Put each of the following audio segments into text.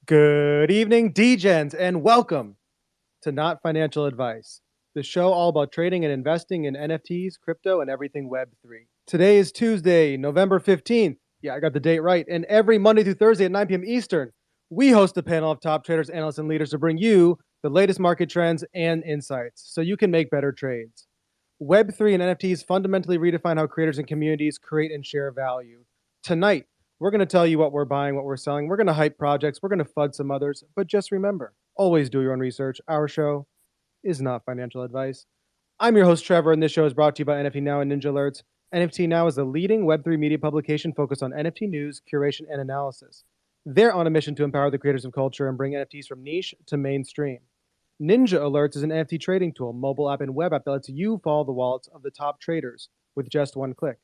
Good evening, degens, and welcome to Not Financial Advice, the show all about trading and investing in NFTs, crypto, and everything Web3. Today is Tuesday, November 15th. Yeah, I got the date right. And every Monday through Thursday at 9 p.m. Eastern, we host a panel of top traders, analysts, and leaders to bring you the latest market trends and insights so you can make better trades. Web3 and NFTs fundamentally redefine how creators and communities create and share value. Tonight, we're going to tell you what we're buying, what we're selling. We're going to hype projects. We're going to FUD some others. But just remember, always do your own research. Our show is not financial advice. I'm your host, Trevor, and this show is brought to you by NFT NOW and Ninja Alerts. NFT NOW is the leading Web3 media publication focused on NFT news, curation, and analysis. They're on a mission to empower the creators of culture and bring NFTs from niche to mainstream. Ninja Alerts is an NFT trading tool, mobile app, and web app that lets you follow the wallets of the top traders with just one click.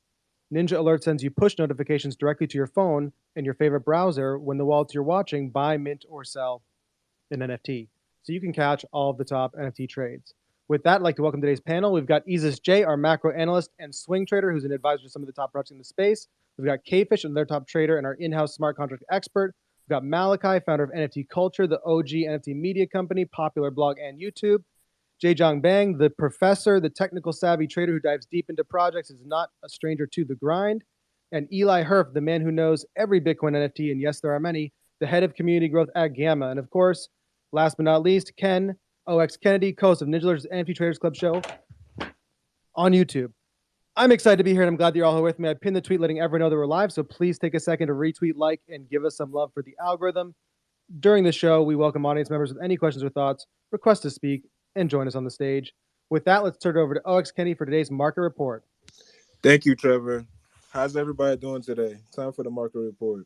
Ninja Alert sends you push notifications directly to your phone and your favorite browser when the wallets you're watching buy, mint, or sell an NFT. So you can catch all of the top NFT trades. With that, I'd like to welcome today's panel. We've got Isis J, our macro analyst and swing trader, who's an advisor to some of the top projects in the space. We've got Kfish, another top trader and our in-house smart contract expert. We've got Malachi, founder of NFT Culture, the OG NFT media company, popular blog and YouTube. Jong Bang, the professor, the technical savvy trader who dives deep into projects, is not a stranger to the grind. And Eli Herf, the man who knows every Bitcoin NFT, and yes, there are many, the head of community growth at Gamma. And of course, last but not least, Ken OX Kennedy, co-host of Ninja Alerts NFT Traders Club show on YouTube. I'm excited to be here, and I'm glad that you're all here with me. I pinned the tweet letting everyone know that we're live, so please take a second to retweet, like, and give us some love for the algorithm. During the show, we welcome audience members with any questions or thoughts, request to speak, and join us on the stage. With that, let's turn it over to OX Kenny for today's market report. Thank you, Trevor. How's everybody doing today? Time for the market report.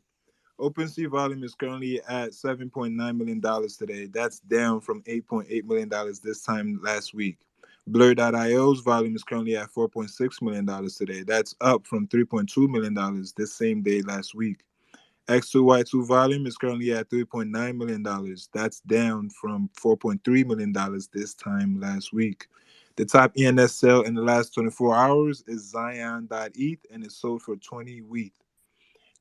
OpenSea volume is currently at $7.9 million today. That's down from $8.8 million this time last week. Blur.io's volume is currently at $4.6 million today. That's up from $3.2 million this same day last week. X2Y2 volume is currently at $3.9 million. That's down from $4.3 million this time last week. The top ENS sale in the last 24 hours is Zion.eth and it's sold for 20 WETH.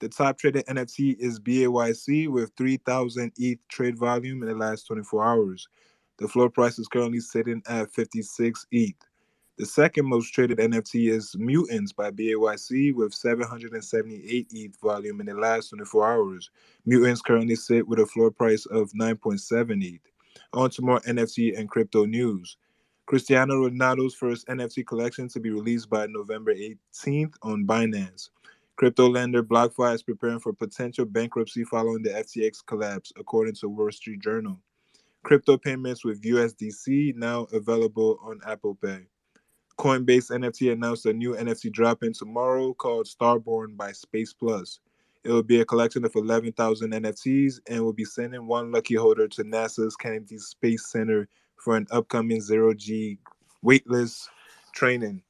The top traded NFT is BAYC with 3,000 ETH trade volume in the last 24 hours. The floor price is currently sitting at 56 ETH. The second most traded NFT is Mutants by BAYC with 778 ETH volume in the last 24 hours. Mutants currently sit with a floor price of 9.7 ETH. On to more NFT and crypto news. Cristiano Ronaldo's first NFT collection to be released by November 18th on Binance. Crypto lender BlockFi is preparing for potential bankruptcy following the FTX collapse, according to Wall Street Journal. Crypto payments with USDC now available on Apple Pay. Coinbase NFT announced a new NFT drop-in tomorrow called Starborn by Space Plus. It will be a collection of 11,000 NFTs and will be sending one lucky holder to NASA's Kennedy Space Center for an upcoming zero-G weightless training.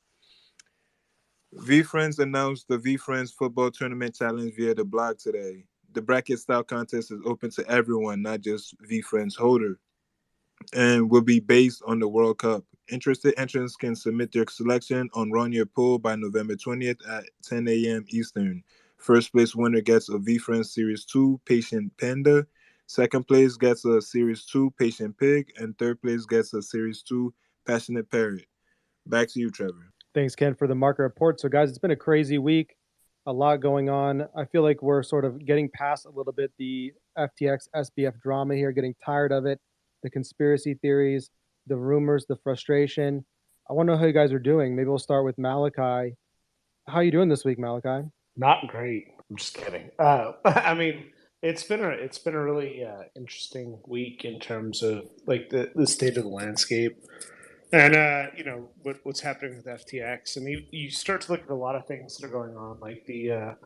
VFriends announced the VFriends Football Tournament Challenge via the blog today. The bracket-style contest is open to everyone, not just VFriends holder, and will be based on the World Cup. Interested entrants can submit their selection on Run Your Pool by November 20th at 10 a.m. Eastern. First place winner gets a VFriends Series 2 Patient Panda. Second place gets a Series 2 Patient Pig. And third place gets a Series 2 Passionate Parrot. Back to you, Trevor. Thanks, Ken, for the market report. So, guys, it's been a crazy week, a lot going on. I feel like we're sort of getting past a little bit the FTX SBF drama here, getting tired of it, the conspiracy theories, the rumors, the frustration. I want to know how you guys are doing. Maybe we'll start with Malachi. How are you doing this week, Malachi? Not great. I'm just kidding. I mean, It's been a really interesting week in terms of like the state of the landscape and what's happening with FTX, and you start to look at a lot of things that are going on, like the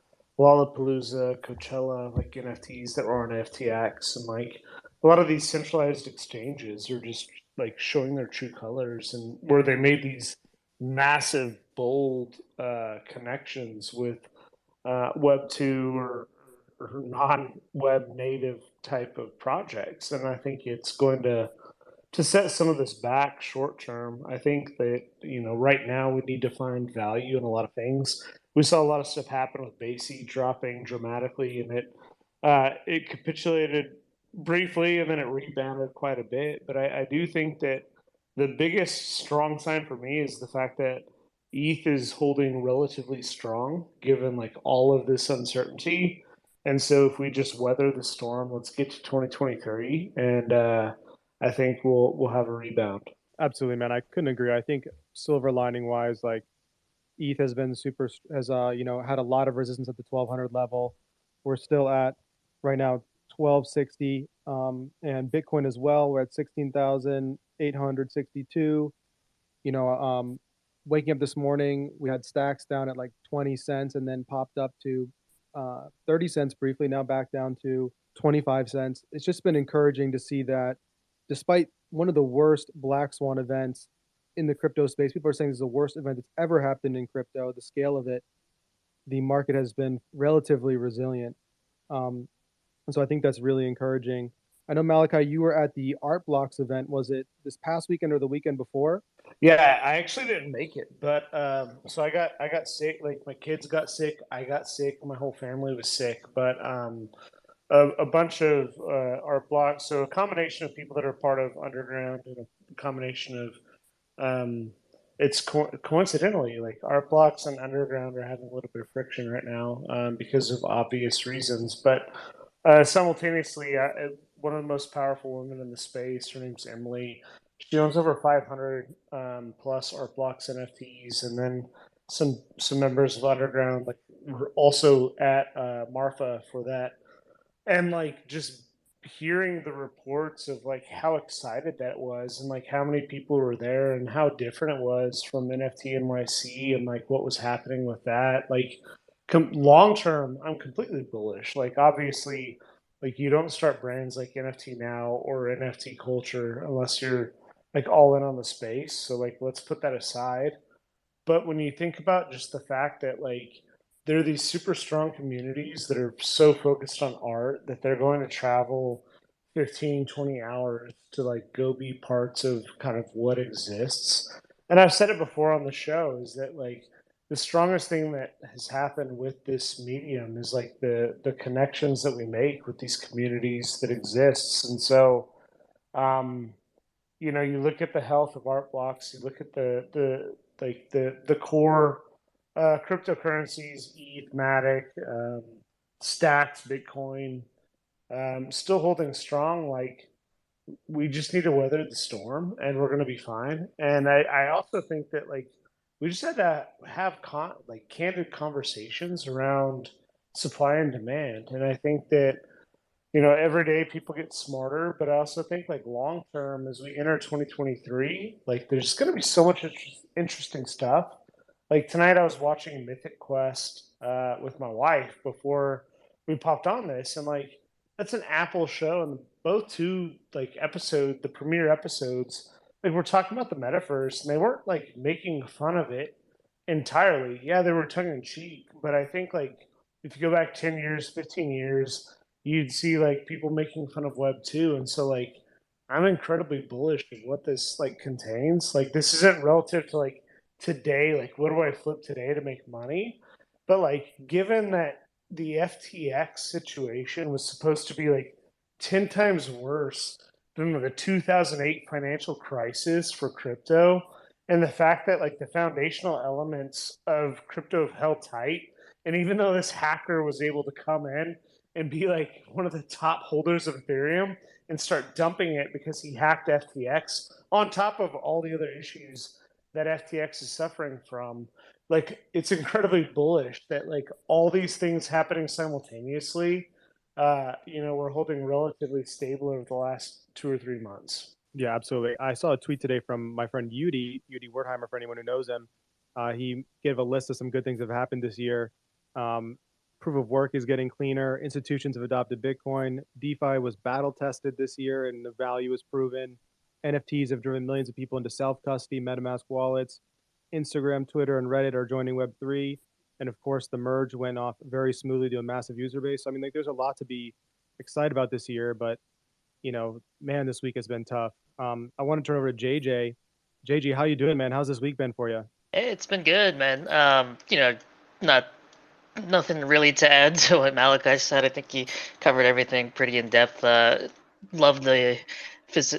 Lollapalooza, Coachella, like NFTs that were on FTX, and like a lot of these centralized exchanges are just like showing their true colors, and where they made these massive, bold connections with Web two or non web native type of projects, and I think it's going to set some of this back short term. I think that right now we need to find value in a lot of things. We saw a lot of stuff happen with Basie dropping dramatically, and it capitulated briefly, and then it rebounded quite a bit. But I do think that the biggest strong sign for me is the fact that ETH is holding relatively strong given like all of this uncertainty. And so if we just weather the storm, let's get to 2023, and I think we'll have a rebound. Absolutely, man. I couldn't agree. I think silver lining wise, like ETH has been super has had a lot of resistance at the 1200 level. We're still at right now 1260, and Bitcoin as well. We're at 16,862. You know, waking up this morning, we had stacks down at like 20 cents and then popped up to 30 cents briefly. Now back down to 25 cents. It's just been encouraging to see that, despite one of the worst black swan events in the crypto space, people are saying this is the worst event that's ever happened in crypto. The scale of it, the market has been relatively resilient. And so I think that's really encouraging. I know, Malachi, you were at the Art Blocks event. Was it this past weekend or the weekend before? Yeah, I actually didn't make it, but so I got sick. Like my kids got sick, I got sick, my whole family was sick. But a bunch of art blocks, so a combination of people that are part of Underground, and a combination of it's coincidentally like art blocks and Underground are having a little bit of friction right now because of obvious reasons, but simultaneously, one of the most powerful women in the space, her name's Emily. She owns over 500 plus art blocks NFTs, and then some members of Underground like were also at Marfa for that, and like just hearing the reports of like how excited that was, and like how many people were there, and how different it was from NFT NYC, and like what was happening with that, like long term I'm completely bullish. Like obviously, like you don't start brands like NFT Now or NFT culture unless you're like all in on the space, so like let's put that aside. But when you think about just the fact that like there are these super strong communities that are so focused on art that they're going to travel 15, 20 hours to like go be parts of kind of what exists. And I've said it before on the show is that like the strongest thing that has happened with this medium is like the connections that we make with these communities that exists. And so um you look at the health of art blocks, you look at the core cryptocurrencies, ETH, Matic, Stacks, Bitcoin, still holding strong. Like we just need to weather the storm, and we're going to be fine. And I also think that like we just had to have like candid conversations around supply and demand. And I think that every day people get smarter, but I also think like long term as we enter 2023, like there's going to be so much interesting stuff. Like tonight I was watching Mythic Quest with my wife before we popped on this, and like that's an Apple show, and both two like the premiere episodes, like we're talking about the metaverse, and they weren't like making fun of it entirely. Yeah, they were tongue in cheek, but I think like if you go back 10 years, 15 years, you'd see like people making fun of Web 2. And so like I'm incredibly bullish of what this like contains. Like this isn't relative to like today, like what do I flip today to make money? But like given that the FTX situation was supposed to be like 10 times worse than the 2008 financial crisis for crypto, and the fact that like the foundational elements of crypto have held tight, and even though this hacker was able to come in and be like one of the top holders of Ethereum and start dumping it because he hacked FTX, on top of all the other issues that FTX is suffering from. Like it's incredibly bullish that like all these things happening simultaneously we're holding relatively stable over the last 2 or 3 months. Yeah, absolutely. I saw a tweet today from my friend Udi Wertheimer, for anyone who knows him. He gave a list of some good things that have happened this year. Um, proof of work is getting cleaner. Institutions have adopted Bitcoin. DeFi was battle tested this year, and the value is proven. NFTs have driven millions of people into self custody, MetaMask wallets. Instagram, Twitter, and Reddit are joining Web3. And of course, the merge went off very smoothly to a massive user base. So, I mean, like, there's a lot to be excited about this year, but man, this week has been tough. I want to turn over to JJ. JJ, how you doing, man? How's this week been for you? Hey, it's been good, man. Not nothing really to add to what Malachi said. I think he covered everything pretty in depth. Love the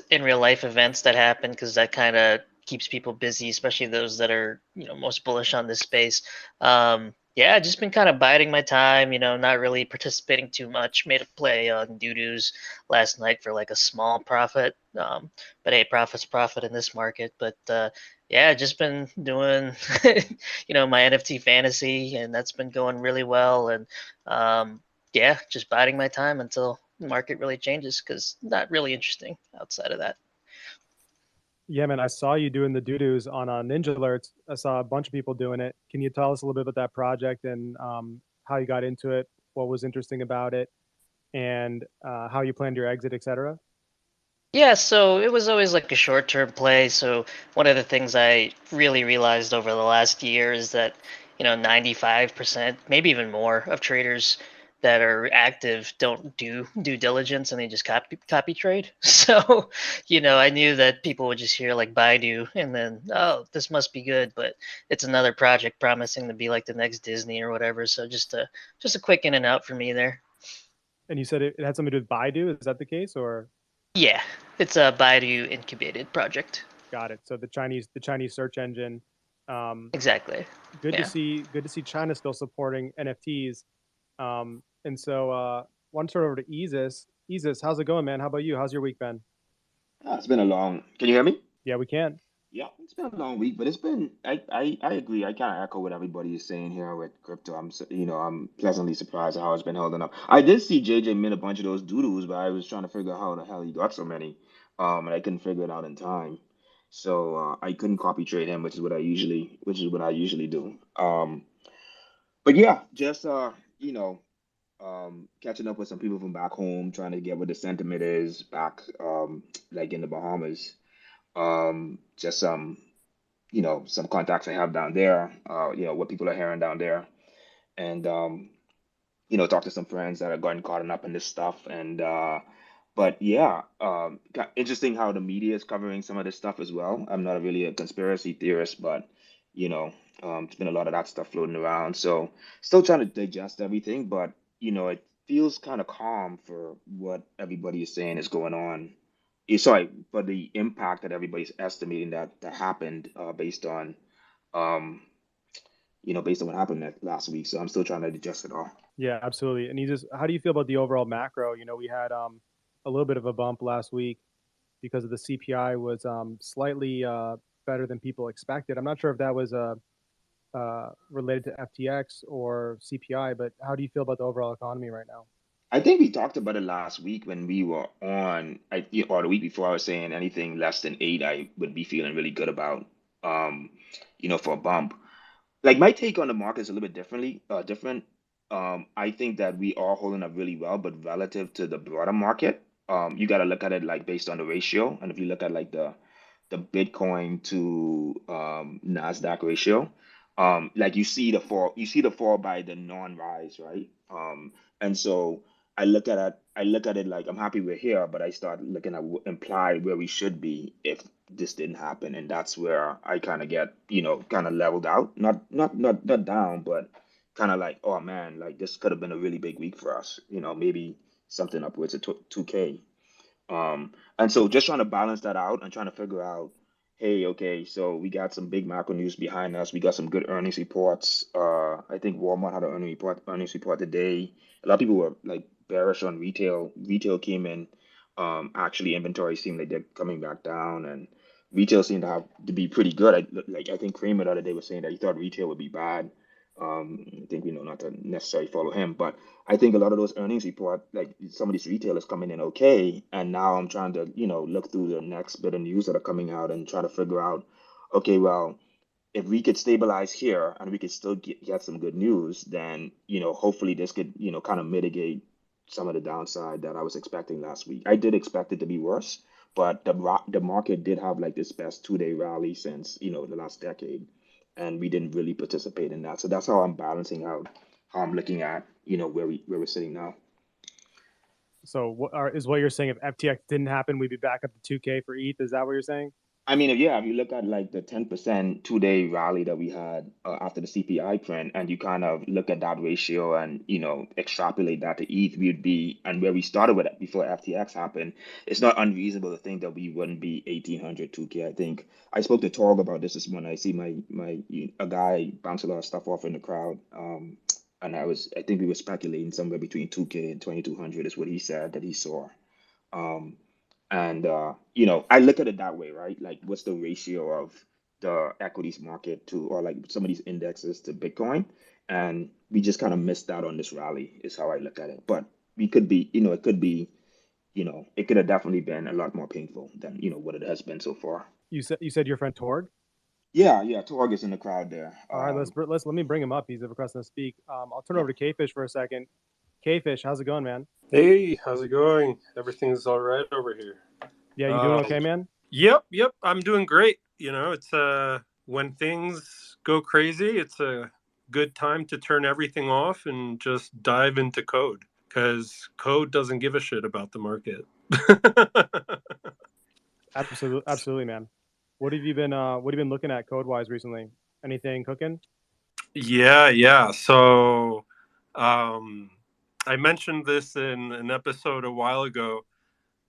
in real life events that happen because that kind of keeps people busy, especially those that are most bullish on this space. Yeah, just been kind of biding my time. Not really participating too much. Made a play on doo-doos last night for like a small profit. But hey, profit's profit in this market. But yeah, just been doing my NFT fantasy, and that's been going really well. And yeah, just biding my time until the market really changes because not really interesting outside of that. Yeah, man, I saw you doing the doo-doos on Ninja Alerts. I saw a bunch of people doing it. Can you tell us a little bit about that project and how you got into it, what was interesting about it, and how you planned your exit, etc.? Yeah, so it was always like a short-term play. So one of the things I really realized over the last year is that, 95%, maybe even more of traders that are active don't do due diligence and they just copy trade. So, I knew that people would just hear like Baidu and then, oh, this must be good, but it's another project promising to be like the next Disney or whatever. So just a quick in and out for me there. And you said it had something to do with Baidu. Is that the case, or? Yeah, it's a Baidu incubated project. Got it. So the Chinese search engine. Um, Exactly. good to Yeah. see. Good to see China still supporting NFTs. And so want to turn over to Isis. Isis, how's it going, man? How about you? How's your week been? It's been a long. Can you hear me? Yeah, we can. Yeah, it's been a long week, but it's been. I agree. I kind of echo what everybody is saying here with crypto. I'm pleasantly surprised at how it's been holding up. I did see JJ mint a bunch of those doodles, but I was trying to figure out how the hell he got so many, and I couldn't figure it out in time. So I couldn't copy trade him, which is what I usually do. But yeah, just catching up with some people from back home, trying to get what the sentiment is back, like in the Bahamas. Just some contacts I have down there, what people are hearing down there, and talk to some friends that are gotten caught up in this stuff. But yeah, interesting how the media is covering some of this stuff as well. I'm not really a conspiracy theorist, but you know, there's been a lot of that stuff floating around. So still trying to digest everything, but it feels kind of calm for what everybody is saying is going on. Sorry, but the impact that everybody's estimating that happened um, based on what happened last week. So I'm still trying to digest it all. Yeah, absolutely. And Isis, how do you feel about the overall macro? We had a little bit of a bump last week because of the CPI was slightly better than people expected. I'm not sure if that was related to FTX or CPI, but how do you feel about the overall economy right now? I think we talked about it last week when we were on, or the week before. I was saying anything less than 8, I would be feeling really good about, um, for a bump. Like my take on the market is a little bit different. I think that we are holding up really well, but relative to the broader market, you got to look at it like based on the ratio. And if you look at like the Bitcoin to Nasdaq ratio, like you see the fall by the non-rise, right? And so I look at it like I'm happy we're here, but I start looking at implied where we should be if this didn't happen, and that's where I kind of get kind of leveled out, not down, but kind of like, oh man, like this could have been a really big week for us, maybe something upwards of 2K. And so just trying to balance that out and trying to figure out, hey, okay, so we got some big macro news behind us. We got some good earnings reports. I think Walmart had an earnings report today. A lot of people were like bearish on retail. Retail came in. Actually, inventory seemed like they're coming back down, and retail seemed to be pretty good. I think Kramer the other day was saying that he thought retail would be bad. I think we know not to necessarily follow him, but I think a lot of those earnings report, like some of these retailers coming in okay, and now I'm trying to, look through the next bit of news that are coming out and try to figure out, okay, well, if we could stabilize here and we could still get some good news, then, hopefully this could, kind of mitigate some of the downside that I was expecting last week. I did expect it to be worse, but the market did have like this best 2-day rally since, the last decade, and we didn't really participate in that. So that's how I'm balancing out how I'm looking at, where we're sitting now. So is what you're saying? If FTX didn't happen, we'd be back up to 2K for ETH. Is that what you're saying? I mean, if you look at like the 10% 2-day rally that we had after the CPI print, and you kind of look at that ratio and, extrapolate that to ETH, we'd be, and where we started with it before FTX happened, it's not unreasonable to think that we wouldn't be 1800 2K. I think I spoke to Torg about this morning. I see a guy bounce a lot of stuff off in the crowd. And I think we were speculating somewhere between 2K and 2200 is what he said that he saw. Um, and I look at it that way, right? Like, what's the ratio of the equities market to, or like some of these indexes to Bitcoin? And we just kind of missed out on this rally, is how I look at it. But we could be, it could be, it could have definitely been a lot more painful than, what it has been so far. You said your friend Torg? Yeah, Torg is in the crowd there. All right, let me bring him up. He's requesting to speak. I'll turn over to Kfish for a second. Kfish, how's it going, man? Hey, how's it going? Everything's all right over here. Yeah, you doing okay, man? Yep, I'm doing great. It's when things go crazy, it's a good time to turn everything off and just dive into code, because code doesn't give a shit about the market. Absolutely, man. What have you been looking at code wise recently? Anything cooking? Yeah. So I mentioned this in an episode a while ago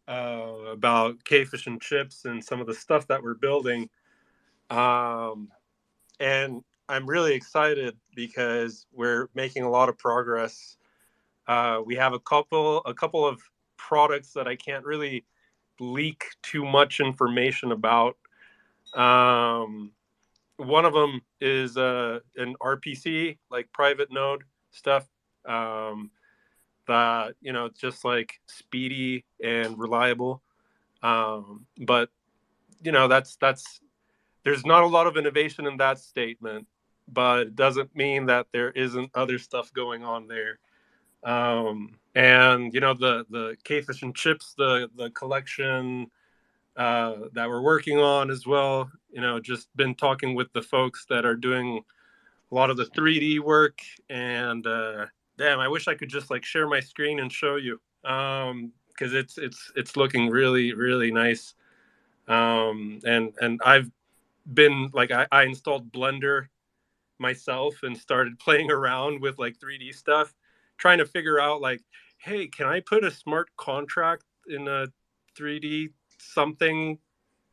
about Kfish and chips and some of the stuff that we're building. And I'm really excited because we're making a lot of progress. We have a couple of products that I can't really leak too much information about. One of them is an RPC, like private node stuff, that just like speedy and reliable. But that's there's not a lot of innovation in that statement, but it doesn't mean that there isn't other stuff going on there. And the Kfish and chips, the collection that we're working on as well. Just been talking with the folks that are doing a lot of the 3D work, and damn, I wish I could just like share my screen and show you, because it's looking really, really nice. And I've been like, I installed Blender myself and started playing around with like 3D stuff, trying to figure out like, hey, can I put a smart contract in a 3D something,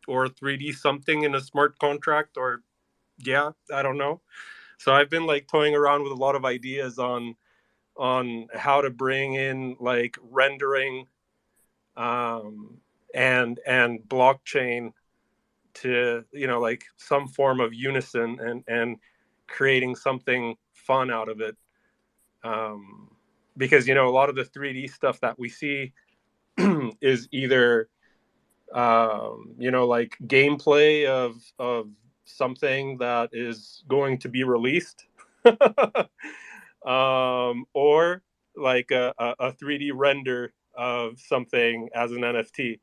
or 3D something in a smart contract, or yeah, I don't know. So I've been like toying around with a lot of ideas on how to bring in like rendering, and blockchain to like some form of unison, and creating something fun out of it, because a lot of the 3D stuff that we see is either like gameplay of something that is going to be released, or like a 3D render of something as an NFT.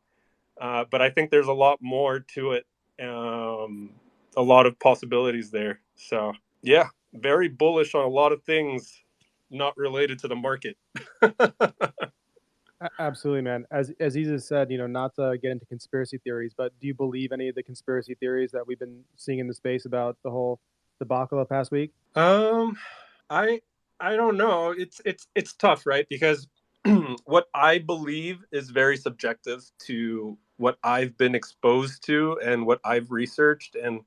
But I think there's a lot more to it, a lot of possibilities there. So yeah, very bullish on a lot of things not related to the market. Absolutely, man. As Isa said, not to get into conspiracy theories, but do you believe any of the conspiracy theories that we've been seeing in the space about the whole debacle of past week? I don't know. It's tough, right? Because what I believe is very subjective to what I've been exposed to and what I've researched and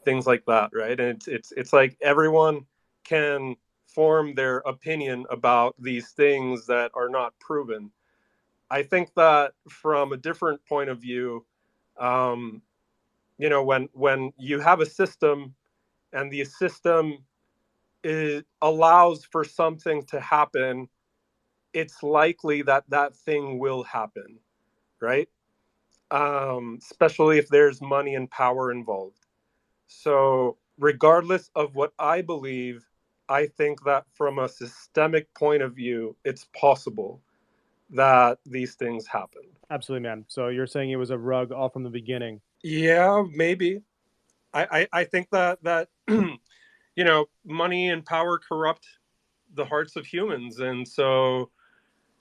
things like that, right? And it's like everyone can form their opinion about these things that are not proven. I think that from a different point of view, um, when you have a system, and the system it allows for something to happen, it's likely that that thing will happen, right? Especially if there's money and power involved. So, regardless of what I believe, I think that from a systemic point of view, it's possible that these things happen. Absolutely, man. So you're saying it was a rug all from the beginning. Yeah, maybe. I think that money and power corrupt the hearts of humans, and so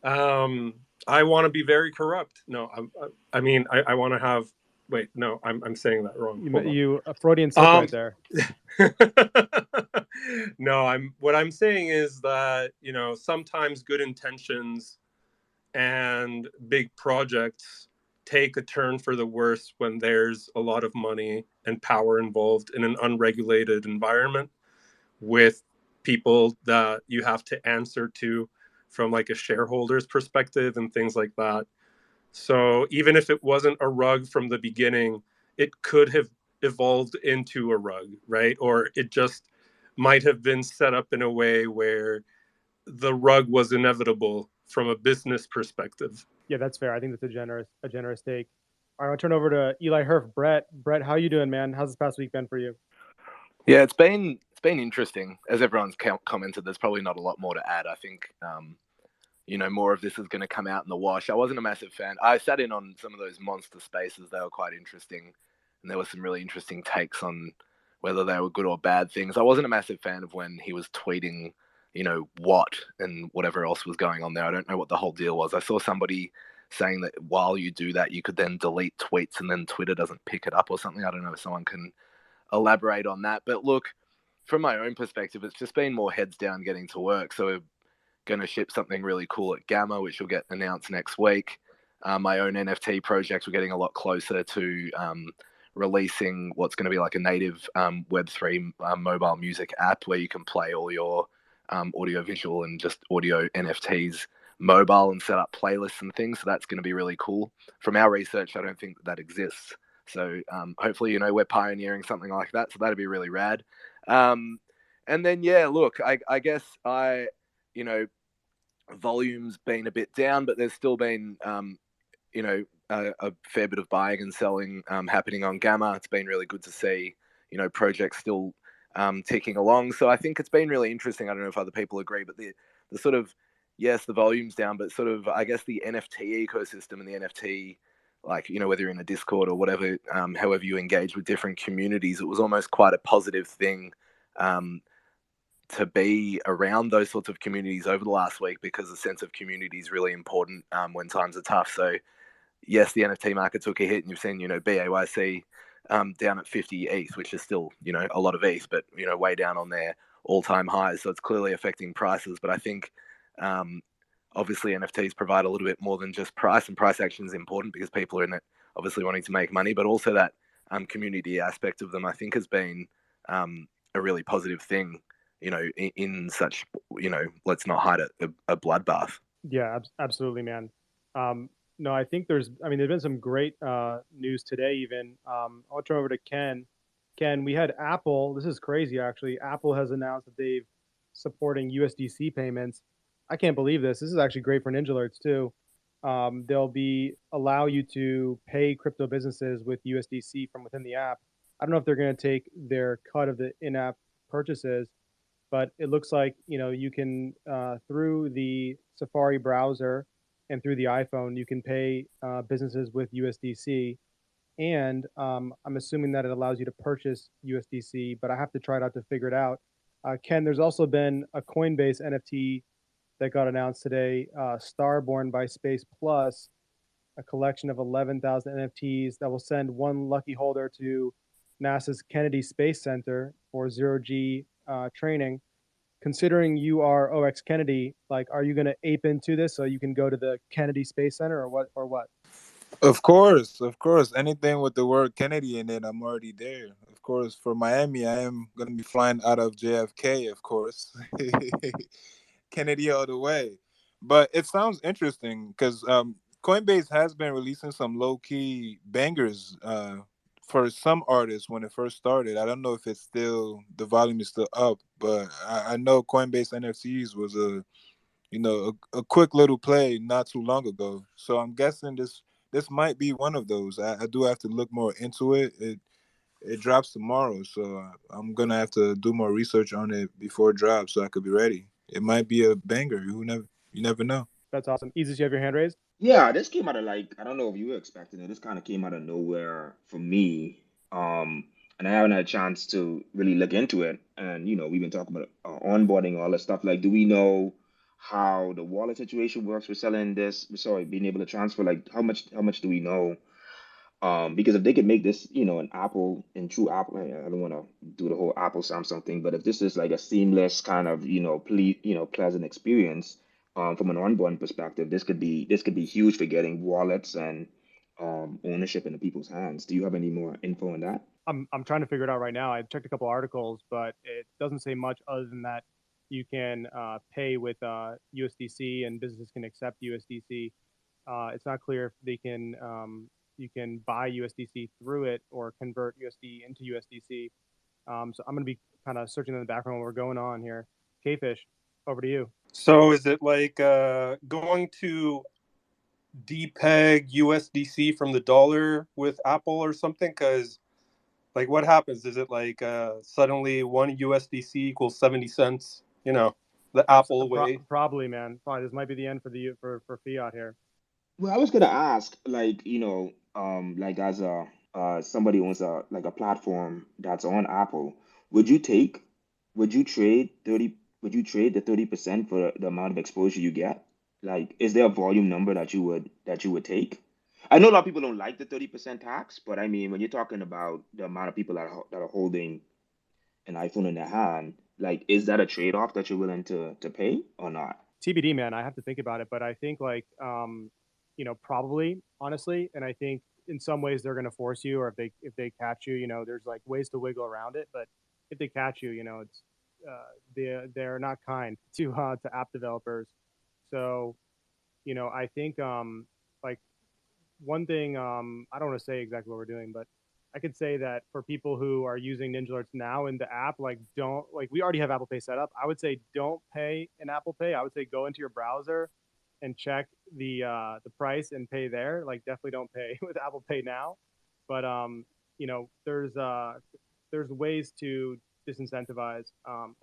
I want to be very corrupt. No, I mean I want to have. Wait, no, I'm saying that wrong. Hold on. You a Freudian slip right there. No, what I'm saying is that, sometimes good intentions and big projects take a turn for the worse when there's a lot of money and power involved in an unregulated environment with people that you have to answer to from like a shareholder's perspective and things like that. So even if it wasn't a rug from the beginning, it could have evolved into a rug, right? Or it just might have been set up in a way where the rug was inevitable from a business perspective. Yeah, that's fair. I think that's a generous take. All right, I'll turn over to Eli Herf. Brett, how you doing, man? How's this past week been for you? Yeah, it's been interesting. As everyone's commented, there's probably not a lot more to add. I think more of this is going to come out in the wash. I wasn't a massive fan. I sat in on some of those monster spaces. They were quite interesting, and there were some really interesting takes on whether they were good or bad things. I wasn't a massive fan of when he was tweeting, what and whatever else was going on there. I don't know what the whole deal was. I saw somebody saying that while you do that, you could then delete tweets and then Twitter doesn't pick it up or something. I don't know if someone can elaborate on that. But look, from my own perspective, it's just been more heads down getting to work. So we're going to ship something really cool at Gamma, which will get announced next week. My own NFT project, we're getting a lot closer to releasing what's going to be like a native Web3 mobile music app where you can play all your audio-visual and just audio NFTs mobile and set up playlists and things. So that's going to be really cool. From our research, I don't think that exists. So hopefully, we're pioneering something like that. So that'd be really rad. And then, yeah, look, I guess volume's been a bit down, but there's still been, a fair bit of buying and selling happening on Gamma. It's been really good to see, projects still ticking along. So I think it's been really interesting. I don't know if other people agree, but the sort of, yes, the volume's down, but sort of, I guess the NFT ecosystem and the NFT, like, whether you're in a Discord or whatever, however you engage with different communities, it was almost quite a positive thing to be around those sorts of communities over the last week, because the sense of community is really important when times are tough. So yes, the NFT market took a hit, and you've seen, BAYC down at 50 ETH, which is still, a lot of ETH, but, way down on their all-time highs. So it's clearly affecting prices. But I think obviously NFTs provide a little bit more than just price, and price action is important because people are in it obviously wanting to make money, but also that community aspect of them, I think, has been a really positive thing, in such, let's not hide it, a bloodbath. Yeah, absolutely, man. No, I think there's been some great news today even. I'll turn over to Ken. Ken, we had Apple. This is crazy, actually. Apple has announced that they've supporting USDC payments. I can't believe this. This is actually great for Ninja Alerts too. They'll allow you to pay crypto businesses with USDC from within the app. I don't know if they're going to take their cut of the in-app purchases, but it looks like you can through the Safari browser and through the iPhone, you can pay businesses with USDC. And I'm assuming that it allows you to purchase USDC, but I have to try it out to figure it out. Ken, there's also been a Coinbase NFT that got announced today, Starborn by Space Plus, a collection of 11,000 NFTs that will send one lucky holder to NASA's Kennedy Space Center for zero-G training. Considering you are OX Kennedy, like, are you going to ape into this so you can go to the Kennedy Space Center or what? Of course. Anything with the word Kennedy in it, I'm already there. Of course, for Miami, I am going to be flying out of JFK, of course. Kennedy all the way. But it sounds interesting because Coinbase has been releasing some low-key bangers for some artists when it first started. I don't know if it's still the volume is still up, but I know Coinbase NFTs was a quick little play not too long ago. So I'm guessing this might be one of those. I do have to look more into it. It drops tomorrow, so I'm gonna have to do more research on it before it drops so I could be ready. It might be a banger. You never know. That's awesome. Easy, you have your hand raised? Yeah, this came out of like, I don't know if you were expecting it. This kind of came out of nowhere for me. And I haven't had a chance to really look into it. And we've been talking about onboarding, all that stuff. Like, do we know how the wallet situation works for selling this? Sorry, being able to transfer. Like, how much do we know? Because if they could make this, an Apple in true Apple, I don't want to do the whole Apple Samsung thing, but if this is like a seamless kind of, pleasant experience, from an onboarding perspective, this could be huge for getting wallets and ownership into people's hands. Do you have any more info on that? I'm trying to figure it out right now. I checked a couple articles, but it doesn't say much other than that you can pay with USDC and businesses can accept USDC. It's not clear if they can you can buy USDC through it or convert USD into USDC. So I'm going to be kind of searching in the background what we're going on here. K-Fish, over to you. So is it like going to depeg USDC from the dollar with Apple or something? Because like what happens? Is it like suddenly one USDC equals 70 cents? The Apple way. Probably, man. Probably this might be the end for fiat here. Well, I was gonna ask, like, like as a somebody owns a platform that's on Apple, would you take, would you trade the 30% for the amount of exposure you get? Like, is there a volume number that you would take? I know a lot of people don't like the 30% tax, but I mean, when you're talking about the amount of people that are holding an iPhone in their hand, like, is that a trade-off that you're willing to pay or not? TBD, man. I have to think about it, but I think like probably honestly, and I think in some ways they're going to force you, or if they catch you, there's like ways to wiggle around it. But if they catch you, it's they're not kind to app developers. So I think like one thing I don't want to say exactly what we're doing, but I could say that for people who are using Ninja Alerts now in the app, like don't like we already have Apple Pay set up. I would say don't pay in Apple Pay. I would say go into your browser and check the price and pay there. Like definitely don't pay with Apple Pay now. But there's ways to disincentivize.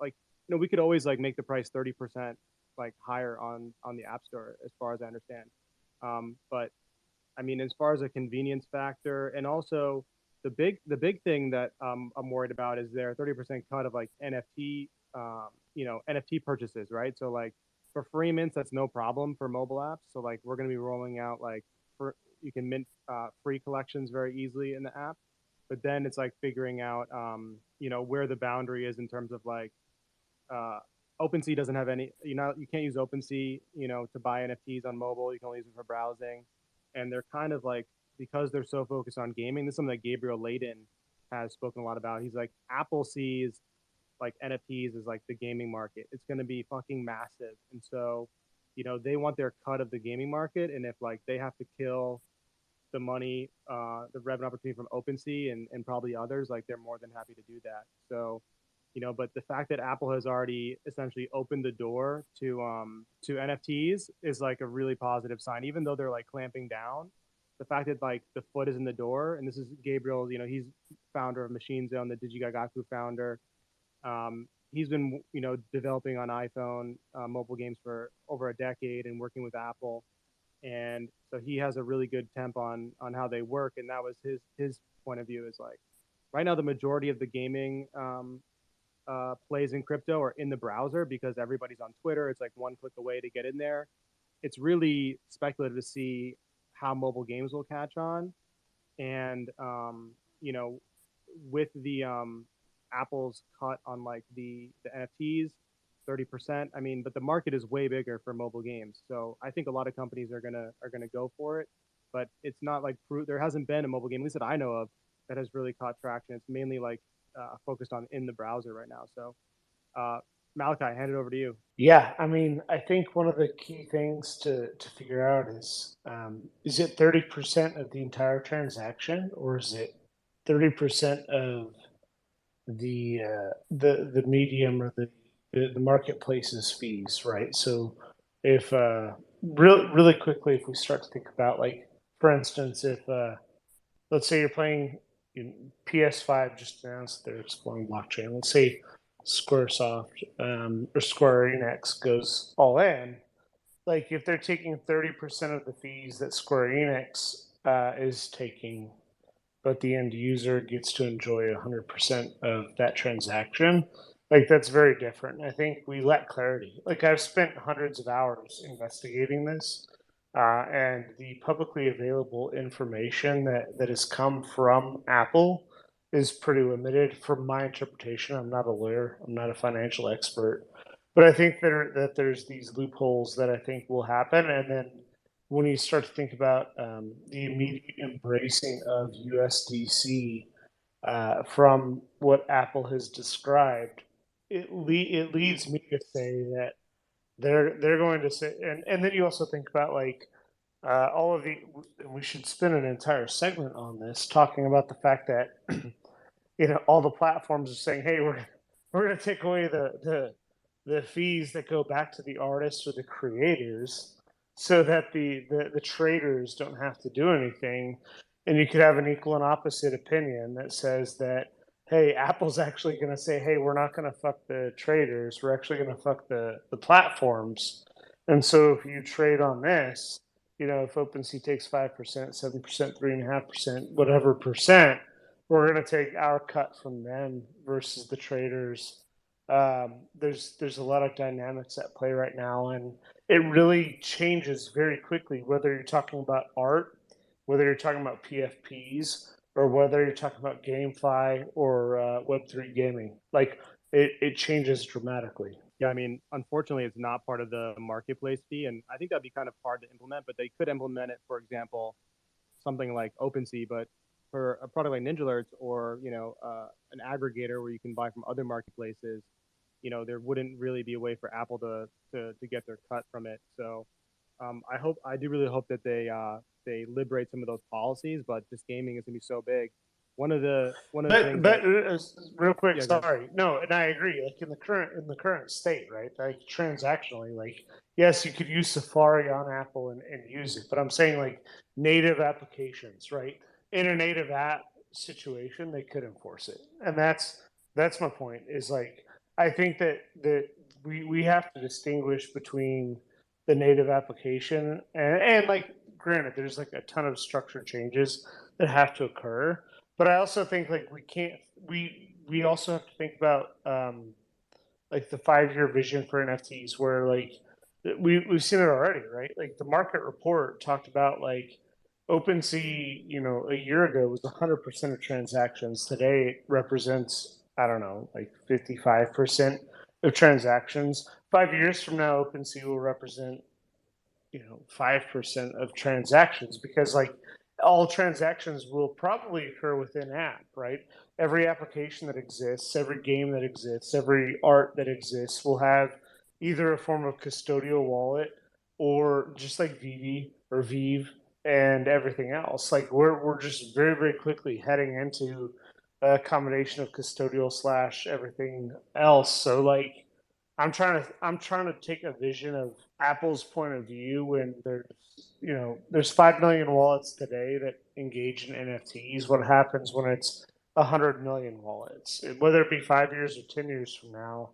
Like we could always like make the price 30% like higher on the App Store, as far as I understand. But I mean, as far as a convenience factor, and also the big thing that I'm worried about is their 30% cut of like NFT, NFT purchases, right? So like for free mints, that's no problem for mobile apps. So like we're gonna be rolling out like you can mint free collections very easily in the app, but then it's like figuring out where the boundary is in terms of like uh, OpenSea doesn't have any. You can't use OpenSea to buy NFTs on mobile. You can only use it for browsing, and they're kind of like because they're so focused on gaming. This is something that Gabriel Layden has spoken a lot about. He's like Apple sees like NFTs as like the gaming market. It's going to be fucking massive, and so they want their cut of the gaming market, and if like they have to kill the money, the revenue opportunity from OpenSea and probably others, like they're more than happy to do that. So but the fact that Apple has already essentially opened the door to NFTs is like a really positive sign, even though they're like clamping down. The fact that like the foot is in the door, and this is Gabriel, he's founder of Machine Zone, the Digigagaku founder. He's been developing on iPhone mobile games for over a decade and working with Apple, and so he has a really good temp on how they work, and that was his point of view is like right now the majority of the gaming plays in crypto are in the browser because everybody's on Twitter. It's like one click away to get in there. It's really speculative to see how mobile games will catch on. And, with the Apple's cut on like the NFTs, 30%. I mean, but the market is way bigger for mobile games. So I think a lot of companies are gonna go for it. But it's not like there hasn't been a mobile game, at least that I know of, that has really caught traction. It's mainly like focused on in the browser right now. So, Malachi, hand it over to you. Yeah, I mean, I think one of the key things to figure out is it 30% of the entire transaction or is it 30% of the medium or the marketplace's fees, right? So if really quickly, if we start to think about, like, for instance, if let's say you're playing, PS5 just announced they're exploring blockchain. Let's say Squaresoft or Square Enix goes all in. Like, if they're taking 30% of the fees that Square Enix is taking, but the end user gets to enjoy 100% of that transaction, like, that's very different. I think we lack clarity. Like, I've spent hundreds of hours investigating this, and the publicly available information that has come from Apple is pretty limited from my interpretation. I'm not a lawyer, I'm not a financial expert, but I think that there's these loopholes that I think will happen. And then when you start to think about the immediate embracing of USDC from what Apple has described, it leads me to say that they're going to say, and then you also think about, like, all of the, we should spend an entire segment on this talking about the fact that all the platforms are saying, hey, we're going to take away the fees that go back to the artists or the creators, so that the traders don't have to do anything. And you could have an equal and opposite opinion that says that, hey, Apple's actually going to say, hey, we're not going to fuck the traders, we're actually going to fuck the platforms. And so if you trade on this, if OpenSea takes 5%, 7%, 3.5%, whatever percent, we're going to take our cut from them versus the traders. There's a lot of dynamics at play right now, and it really changes very quickly, whether you're talking about art, whether you're talking about PFPs, or whether you're talking about GameFi or Web3 gaming. Like, it changes dramatically. Yeah, I mean, unfortunately, it's not part of the marketplace fee, and I think that'd be kind of hard to implement. But they could implement it, for example, something like OpenSea, but for a product like Ninja Alerts or an aggregator where you can buy from other marketplaces, there wouldn't really be a way for Apple to get their cut from it. So I do really hope that they liberate some of those policies. But just gaming is gonna be so big. One of the things But that real quick, yeah, go ahead. sorry, no, and I agree. Like, in the current state, right? Like, transactionally, like, yes, you could use Safari on Apple and use it, but I'm saying, like, native applications, right? In a native app situation, they could enforce it, and that's my point. Is, like, I think that we have to distinguish between the native application and, like, granted, there's, like, a ton of structure changes that have to occur, but I also think, like, we can't, we also have to think about like the 5 year vision for NFTs, where, like, we've seen it already, right? Like, the market report talked about, like, OpenSea, a year ago was 100% of transactions. Today it represents, I don't know, like 55% of transactions. 5 years from now, OpenSea will represent 5% of transactions, because, like, all transactions will probably occur within app, right? Every application that exists, every game that exists, every art that exists will have either a form of custodial wallet, or just like Vivi or Vive and everything else. Like, we're just very, very quickly heading into a combination of custodial slash everything else. So, like, I'm trying to take a vision of Apple's point of view when there's 5 million wallets today that engage in NFTs. What happens when it's 100 million wallets, whether it be 5 years or 10 years from now?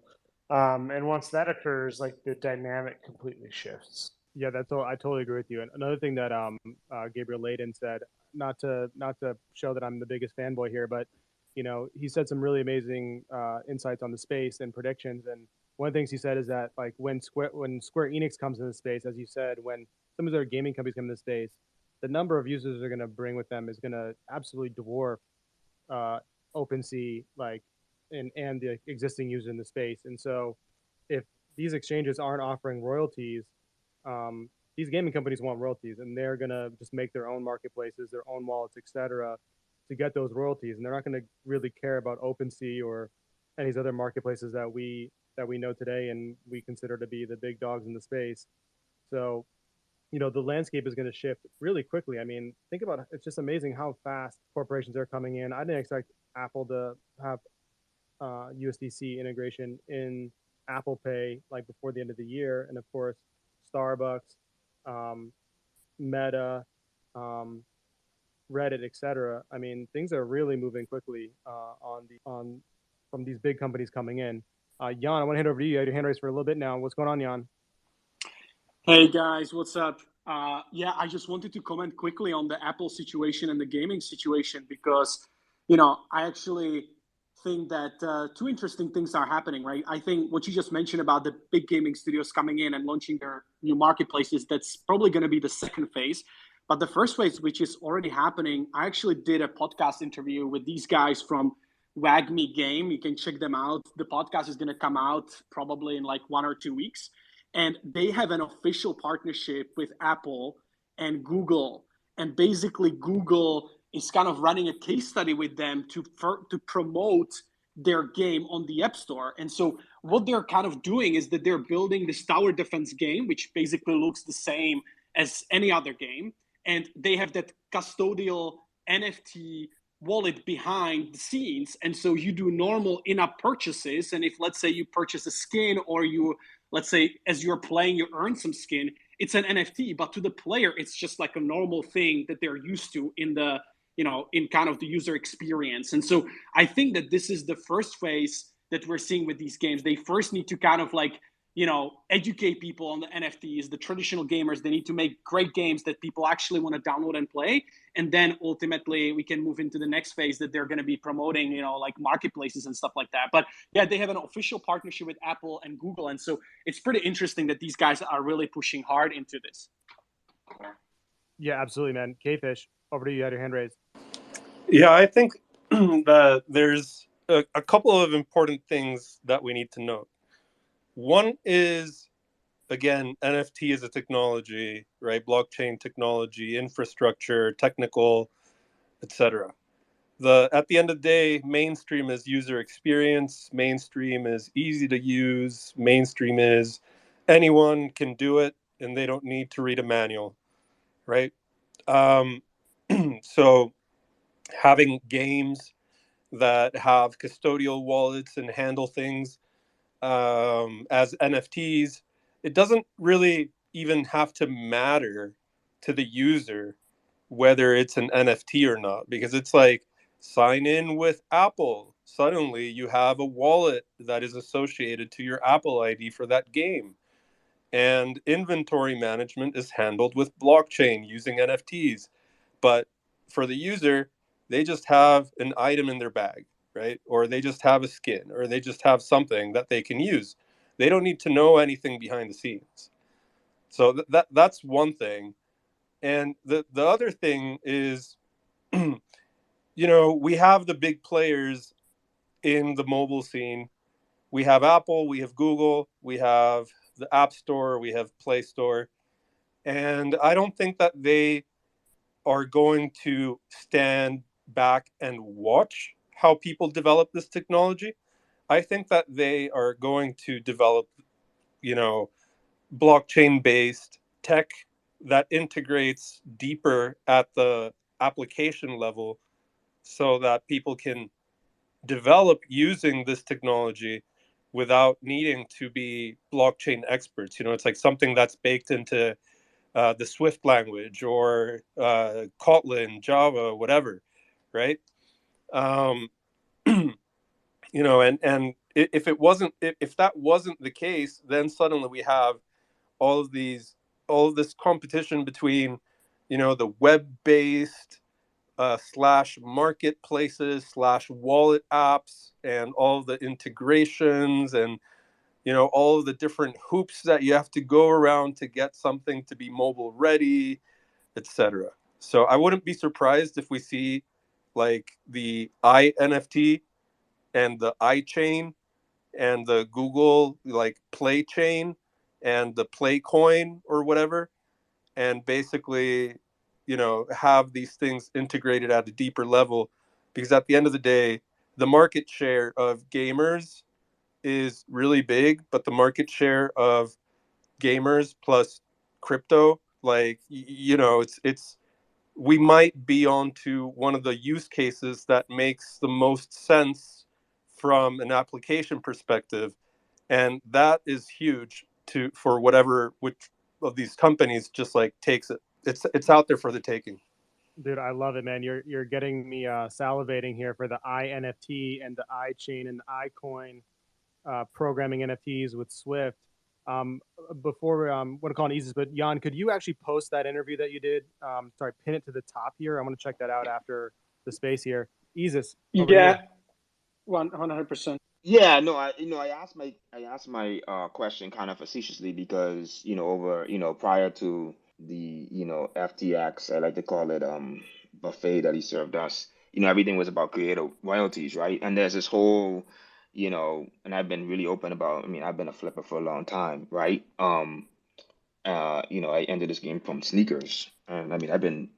And once that occurs, like, the dynamic completely shifts. Yeah, that's all. I totally agree with you. And another thing that Gabriel Layden said, not to show that I'm the biggest fanboy here, but he said some really amazing insights on the space and predictions. And one of the things he said is that, like, when Square Enix comes into the space, as you said, when some of their gaming companies come into the space, the number of users they're going to bring with them is going to absolutely dwarf uh, OpenSea, like, and the existing users in the space. And so, if these exchanges aren't offering royalties, these gaming companies want royalties, and they're gonna just make their own marketplaces, their own wallets, etc., to get those royalties. And they're not gonna really care about OpenSea or any of these other marketplaces that we know today and we consider to be the big dogs in the space. So the landscape is going to shift really quickly. I mean, think about it. It's just amazing how fast corporations are coming in. I didn't expect Apple to have USDC integration in Apple Pay like before the end of the year, and of course, Starbucks, um, Meta, um, Reddit, etc. I mean, things are really moving quickly on from these big companies coming in. Jan, I want to hand over to you. You had your hand raised for a little bit now. What's going on, Jan? Hey guys, what's up? Yeah, I just wanted to comment quickly on the Apple situation and the gaming situation because, I actually think that two interesting things are happening, right? I think what you just mentioned about the big gaming studios coming in and launching their new marketplaces, that's probably going to be the second phase. But the first phase, which is already happening, I actually did a podcast interview with these guys from Wag Me Game. You can check them out. The podcast is going to come out probably in like 1 or 2 weeks, and they have an official partnership with Apple and Google. And basically, Google is kind of running a case study with them to promote their game on the App Store. And so, what they're kind of doing is that they're building this tower defense game, which basically looks the same as any other game. And they have that custodial NFT wallet behind the scenes. And so you do normal in-app purchases. And if, let's say, you purchase a skin, or let's say as you're playing, you earn some skin, it's an NFT, but to the player, it's just like a normal thing that they're used to in kind of the user experience. And so I think that this is the first phase that we're seeing with these games. They first need to kind of like, educate people on the NFTs, the traditional gamers. They need to make great games that people actually want to download and play. And then ultimately we can move into the next phase that they're going to be promoting, like marketplaces and stuff like that. But yeah, they have an official partnership with Apple and Google. And so it's pretty interesting that these guys are really pushing hard into this. Yeah, absolutely, man. K-Fish, over to you. You had your hand raised. Yeah, I think that there's a couple of important things that we need to note. One is, again, NFT is a technology, right? Blockchain technology, infrastructure, technical, etc. At the end of the day, mainstream is user experience. Mainstream is easy to use. Mainstream is anyone can do it, and they don't need to read a manual, right? So having games that have custodial wallets and handle things as NFTs, it doesn't really even have to matter to the user whether it's an NFT or not, because it's like sign in with Apple. Suddenly you have a wallet that is associated to your Apple ID for that game. And inventory management is handled with blockchain using NFTs. But for the user, they just have an item in their bag, right? Or they just have a skin, or they just have something that they can use. They don't need to know anything behind the scenes. So that's one thing. And the other thing is, we have the big players in the mobile scene. We have Apple, we have Google, we have the App Store, we have Play Store. And I don't think that they are going to stand back and watch how people develop this technology. I think that they are going to develop, blockchain based tech that integrates deeper at the application level so that people can develop using this technology without needing to be blockchain experts. It's like something that's baked into the Swift language or Kotlin, Java, whatever, right? Um, and if that wasn't the case, then suddenly we have all of this competition between, the web-based slash marketplaces slash wallet apps and all the integrations and all of the different hoops that you have to go around to get something to be mobile ready, etc. So I wouldn't be surprised if we see like the NFT and the iChain and the Google like Play Chain and the Play Coin or whatever, and basically, have these things integrated at a deeper level, because at the end of the day, the market share of gamers is really big, but the market share of gamers plus crypto like it's we might be onto one of the use cases that makes the most sense from an application perspective, and that is huge to for whatever which of these companies just like takes it. It's out there for the taking. Dude, I love it, man. You're getting me salivating here for the iNFT and the iChain and the iCoin programming NFTs with Swift. Before what I'm calling easy, but Jan, could you actually post that interview that you did? Sorry, pin it to the top here. I'm going to check that out after the space here. Isis, over to you. Yeah, 100%. Yeah, no, I asked my question kind of facetiously because, over, prior to the, FTX, I like to call it buffet that he served us, everything was about creator royalties, right? And there's this whole, and I've been really open about, I mean, I've been a flipper for a long time, right? I entered this game from sneakers. And I mean, I've been,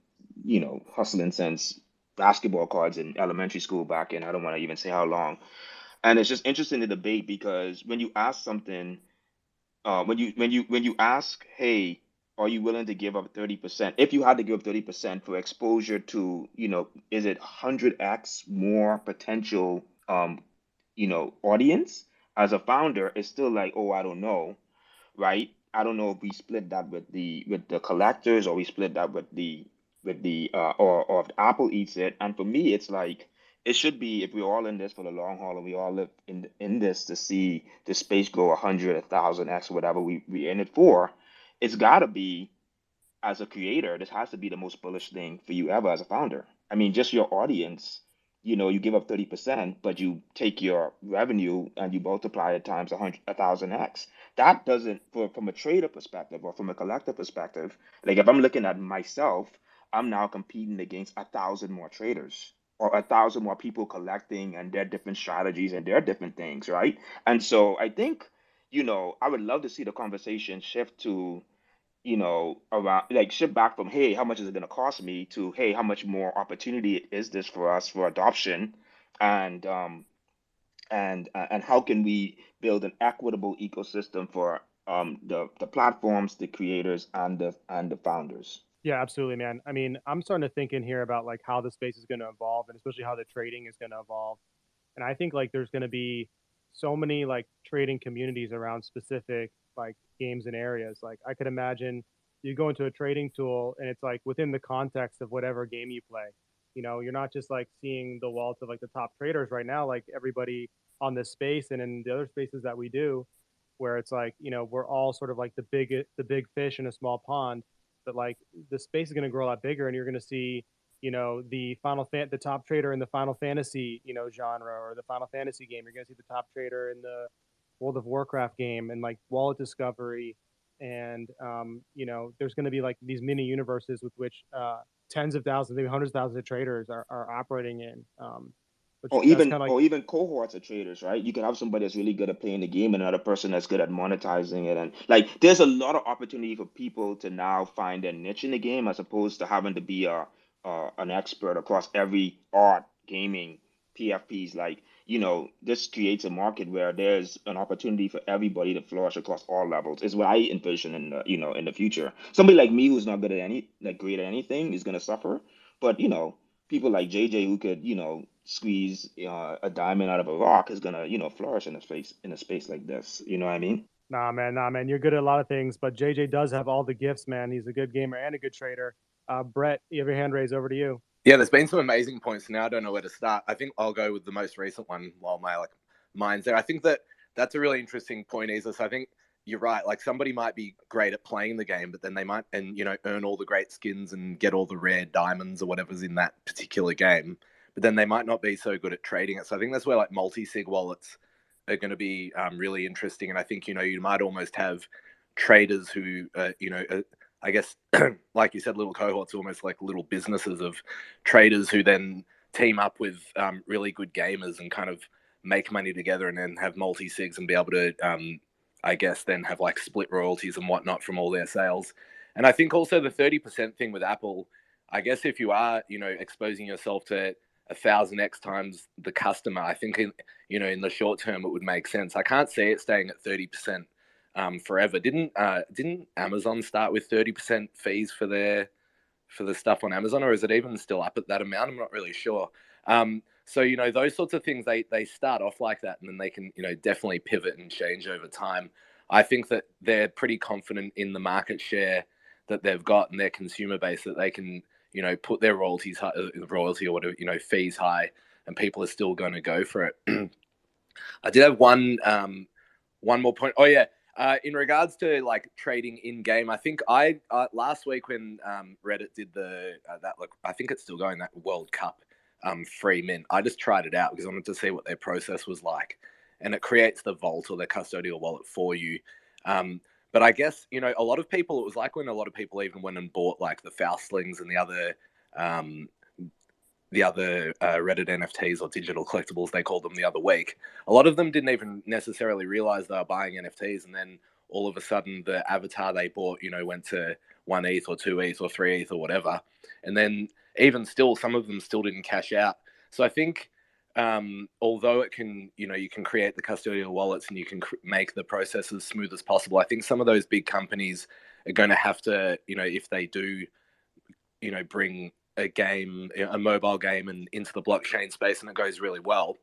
hustling since basketball cards in elementary school back in, I don't want to even say how long. And it's just interesting to debate because when you ask something, when you ask, hey, are you willing to give up 30%? If you had to give up 30% for exposure to, is it 100x more potential, audience? As a founder, it's still like, oh, I don't know, right? I don't know if we split that with the collectors or we split that or if Apple eats it. And for me, it's like it should be if we're all in this for the long haul and we all live in this to see the space go 100, 1,000x, whatever we in it for, it's got to be as a creator, this has to be the most bullish thing for you ever as a founder. I mean, just your audience, you give up 30%, but you take your revenue and you multiply it times 100, 1,000x. That doesn't, from a trader perspective or from a collector perspective, like if I'm looking at myself, I'm now competing against 1,000 more traders or 1,000 more people collecting and their different strategies and their different things, right? And so I think, I would love to see the conversation shift to around like shift back from, hey, how much is it going to cost me to, hey, how much more opportunity is this for us for adoption, and and how can we build an equitable ecosystem for the platforms, the creators, and the founders. Yeah, absolutely, man. I mean, I'm starting to think in here about like how the space is going to evolve, and especially how the trading is going to evolve. And I think like there's going to be so many like trading communities around specific like games and areas. Like I could imagine you go into a trading tool and it's like within the context of whatever game you play. You're not just like seeing the wealth of like the top traders right now, like everybody on this space and in the other spaces that we do, where it's like, we're all sort of like the big fish in a small pond, but like the space is going to grow a lot bigger and you're going to see the top trader in the Final Fantasy genre or the Final Fantasy game. You're going to see the top trader in the World of Warcraft game and like wallet discovery, and there's going to be like these mini universes with which tens of thousands, maybe hundreds of thousands of traders are operating in. Which Or that's even kind of like or even cohorts of traders, right? You can have somebody that's really good at playing the game and another person that's good at monetizing it. And like there's a lot of opportunity for people to now find their niche in the game as opposed to having to be an expert across every art, gaming, PFPs. Like, this creates a market where there's an opportunity for everybody to flourish across all levels, is what I envision in the future. Somebody like me who's not good at great at anything is gonna suffer. But people like JJ who could, squeeze a diamond out of a rock is gonna, flourish in a space like this. You know what I mean? nah, man, you're good at a lot of things, but JJ does have all the gifts, man. He's a good gamer and a good trader. Brett, you have your hand raised. Over to you. Yeah, there's been some amazing points. Now I don't know where to start. I think I'll go with the most recent one while my mind's there. I think that's a really interesting point, Isis. I think you're right. Like somebody might be great at playing the game, but then they might earn all the great skins and get all the rare diamonds or whatever's in that particular game. But then they might not be so good at trading it. So I think that's where like multi-sig wallets are going to be really interesting. And I think you might almost have traders who I guess, like you said, little cohorts, almost like little businesses of traders who then team up with really good gamers and kind of make money together and then have multi-sigs and be able to, I guess, then have like split royalties and whatnot from all their sales. And I think also the 30% thing with Apple, I guess if you are, exposing yourself to 1,000x times the customer, I think in the short term it would make sense. I can't see it staying at 30%. forever. Didn't Amazon start with 30% fees for the stuff on Amazon, or is it even still up at that amount? I'm not really sure. So those sorts of things, they start off like that, and then they can definitely pivot and change over time. I think that they're pretty confident in the market share that they've got and their consumer base, that they can put their royalty or whatever, fees high, and people are still going to go for it. I did have one more point. Oh yeah, in regards to like trading in game, I think I last week when Reddit did I think it's still going, that World Cup free mint. I just tried it out because I wanted to see what their process was like, and it creates the vault or the custodial wallet for you. But I guess a lot of people, it was like when a lot of people even went and bought like the Faustlings and the other Reddit NFTs or digital collectibles, they called them, the other week. A lot of them didn't even necessarily realize they were buying NFTs, and then all of a sudden the avatar they bought, went to 1 ETH or 2 ETH or 3 ETH or whatever. And then even still, some of them still didn't cash out. So I think although it can, you can create the custodial wallets and you can make the process as smooth as possible, I think some of those big companies are going to have to, if they do, bring a mobile game and into the blockchain space and it goes really well,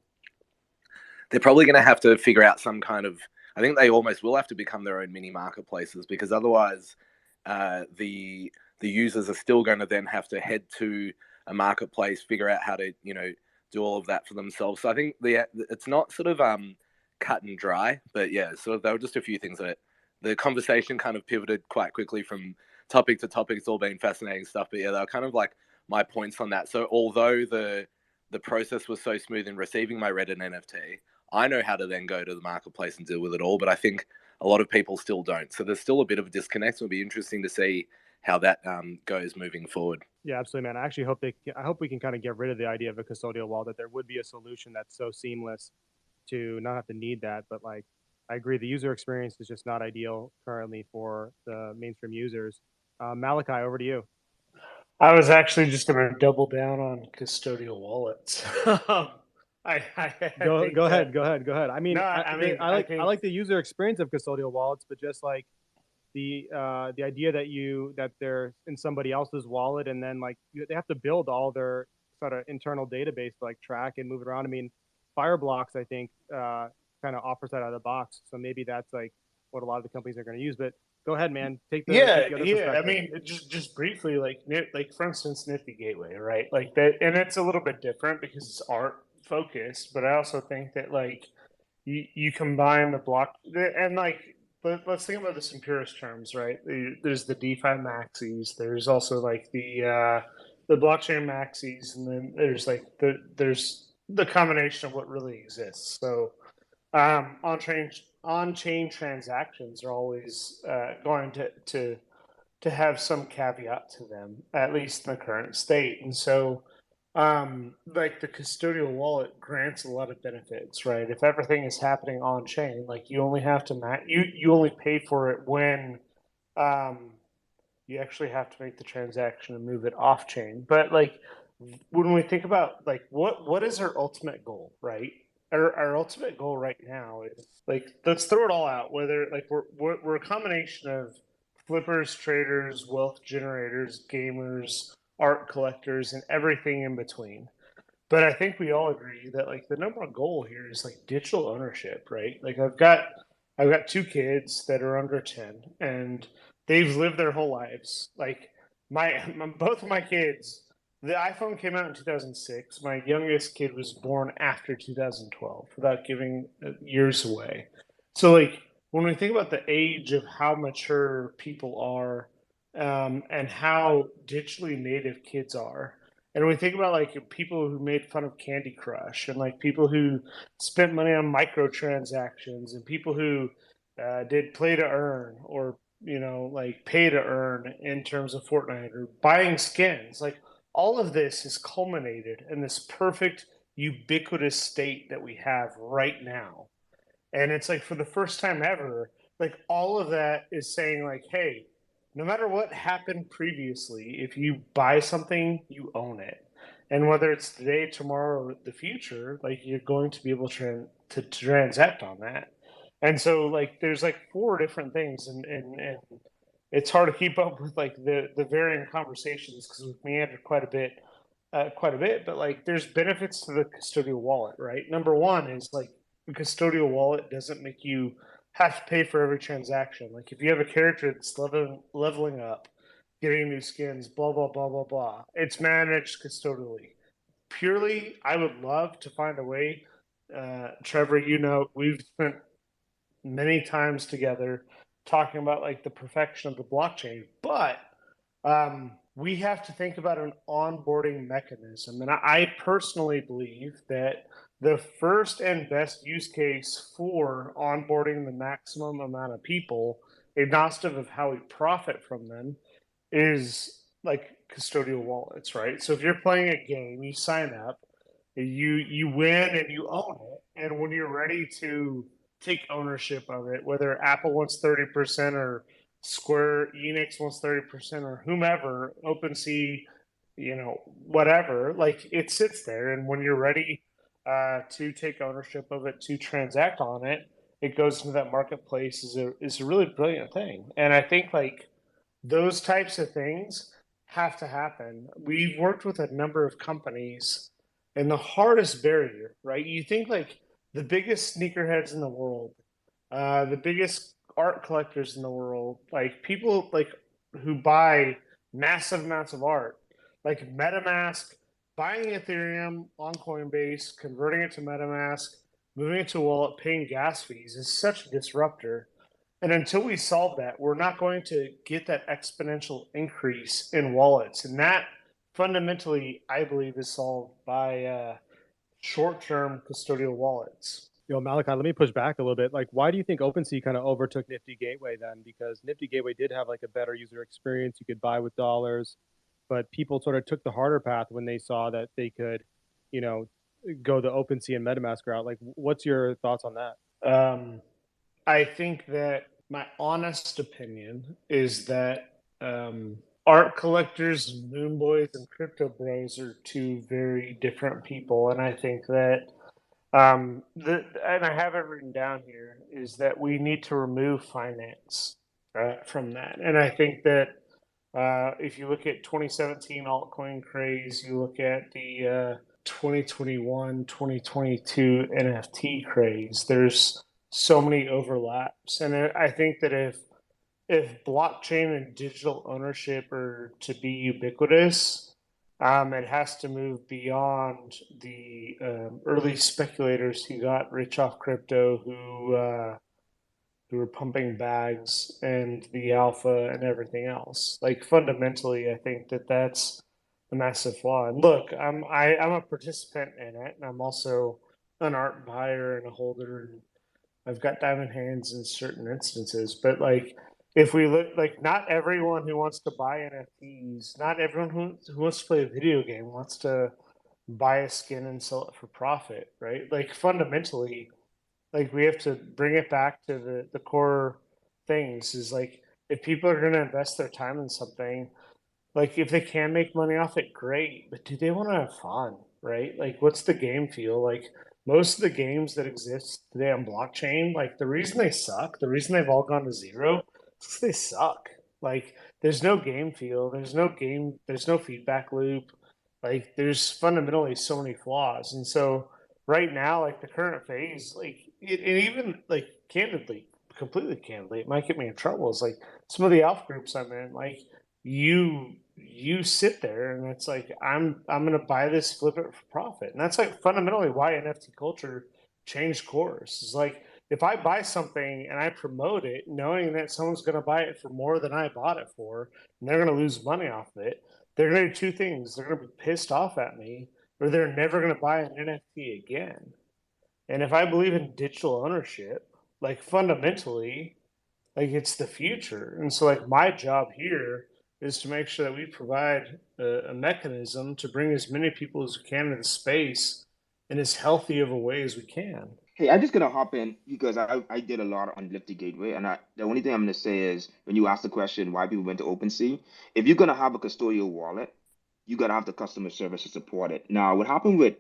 they're probably going to have to figure out some kind of, I think they almost will have to become their own mini marketplaces, because otherwise the users are still going to then have to head to a marketplace, figure out how to, do all of that for themselves. So I think it's not sort of cut and dry, but yeah, so there were just a few things that the conversation kind of pivoted quite quickly from topic to topic. It's all been fascinating stuff, but yeah, they were kind of like my points on that. So although the process was so smooth in receiving my Reddit NFT, I know how to then go to the marketplace and deal with it all, but I think a lot of people still don't. So there's still a bit of a disconnect. It'll be interesting to see how that goes moving forward. Yeah, absolutely, man. I actually hope we can kind of get rid of the idea of a custodial wallet, that there would be a solution that's so seamless to not have to need that. But like, I agree, the user experience is just not ideal currently for the mainstream users. Malachi, over to you. I was actually just going to double down on custodial wallets. Go ahead. I mean, No, I like the user experience of custodial wallets, but just like the idea that they're in somebody else's wallet, and then like they have to build all their sort of internal database to like track and move it around. I mean, Fireblocks, I think, kind of offers that out of the box. So maybe that's like what a lot of the companies are going to use. But go ahead, man. Take the other perspective. I mean, just briefly, like for instance, Nifty Gateway, right? Like that, and it's a little bit different because it's art focused. But I also think that like you combine the block and like. Let's think about this in purest terms, right? There's the DeFi maxis. There's also like the blockchain maxis, and then there's like there's the combination of what really exists. So on-chain transactions are always going to have some caveat to them, at least in the current state. And so like the custodial wallet grants a lot of benefits, right? If everything is happening on chain, like you only have to you only pay for it when you actually have to make the transaction and move it off chain. But like when we think about like what is our ultimate goal, right? Our ultimate goal right now is like, let's throw it all out. Whether like we're a combination of flippers, traders, wealth generators, gamers, art collectors, and everything in between. But I think we all agree that like the number one goal here is like digital ownership, right? Like I've got 2 kids that are under 10, and they've lived their whole lives. Like both of my kids, the iPhone came out in 2006. My youngest kid was born after 2012, without giving years away. So like when we think about the age of how mature people are, and how digitally native kids are, and we think about like people who made fun of Candy Crush, and like people who spent money on microtransactions, and people who did play to earn, or like pay to earn in terms of Fortnite, or buying skins, like all of this is culminated in this perfect ubiquitous state that we have right now. And it's like for the first time ever, like all of that is saying like, hey, no matter what happened previously, if you buy something, you own it. And whether it's today, tomorrow, or the future, like you're going to be able to transact on that. And so like there's like four different things, and it's hard to keep up with like the varying conversations because we've meandered quite a bit. But like there's benefits to the custodial wallet, right? Number one is like the custodial wallet doesn't make you have to pay for every transaction. Like if you have a character that's leveling up, getting new skins, blah blah blah blah blah, it's managed custodially. Purely, I would love to find a way. Trevor, you know, we've spent many times together talking about like the perfection of the blockchain, but we have to think about an onboarding mechanism. And I personally believe that the first and best use case for onboarding the maximum amount of people, agnostic of how we profit from them, is like custodial wallets, right? So if you're playing a game, you sign up, you win and you own it, and when you're ready to take ownership of it, whether Apple wants 30% or Square Enix wants 30% or whomever, OpenSea, you know, whatever, like it sits there, and when you're ready to take ownership of it, to transact on it, it goes into that marketplace is a really brilliant thing. And I think like those types of things have to happen. We've worked with a number of companies, and the hardest barrier, right? You think like the biggest sneakerheads in the world, the biggest art collectors in the world, like people like who buy massive amounts of art, like MetaMask, buying Ethereum on Coinbase, converting it to MetaMask, moving it to a wallet, paying gas fees is such a disruptor. And until we solve that, we're not going to get that exponential increase in wallets. And that fundamentally, I believe, is solved by short-term custodial wallets. Malachi, let me push back a little bit. Like, why do you think OpenSea kind of overtook Nifty Gateway then? Because Nifty Gateway did have like a better user experience. You could buy with dollars, but people sort of took the harder path when they saw that they could, you know, go the OpenSea and MetaMask route. Like, what's your thoughts on that? I think that my honest opinion is that art collectors, moon boys, and crypto bros are two very different people, and I think that and I have it written down here is that we need to remove finance from that, and I think that if you look at 2017 altcoin craze, you look at the 2021, 2022 NFT craze, there's so many overlaps. And I think that if blockchain and digital ownership are to be ubiquitous, it has to move beyond the early speculators who got rich off crypto, who were pumping bags, and the alpha and everything else. Like fundamentally, I think that that's a massive flaw. And look, I'm a participant in it, and I'm also an art buyer and a holder, and I've got diamond hands in certain instances. But like, if we look, like, not everyone who wants to buy NFTs, not everyone who wants to play a video game wants to buy a skin and sell it for profit, right? Like fundamentally, like we have to bring it back to the core things is like if people are going to invest their time in something, like if they can make money off it, great, but do they want to have fun, right? Like what's the game feel like? Most of the games that exist today on blockchain, like the reason they suck, the reason they've all gone to zero, is because they suck. Like there's no game feel, there's no feedback loop, like there's fundamentally so many flaws. And so right now, like the current phase, like and even like candidly, completely candidly, it might get me in trouble. Is like some of the alpha groups I'm in, like you sit there and it's like I'm gonna buy this, flip it for profit, and that's like fundamentally why NFT culture changed course. Is like if I buy something and I promote it, knowing that someone's gonna buy it for more than I bought it for, and they're gonna lose money off it, they're gonna do two things: they're gonna be pissed off at me, or they're never gonna buy an NFT again. And if I believe in digital ownership, like fundamentally, like it's the future. And so like my job here is to make sure that we provide a mechanism to bring as many people as we can into the space in as healthy of a way as we can. Hey, I'm just gonna hop in because I did a lot on Lifty Gateway, and the only thing I'm gonna say is when you ask the question why people went to OpenSea, if you're gonna have a custodial wallet, you gotta have the customer service to support it. Now, what happened with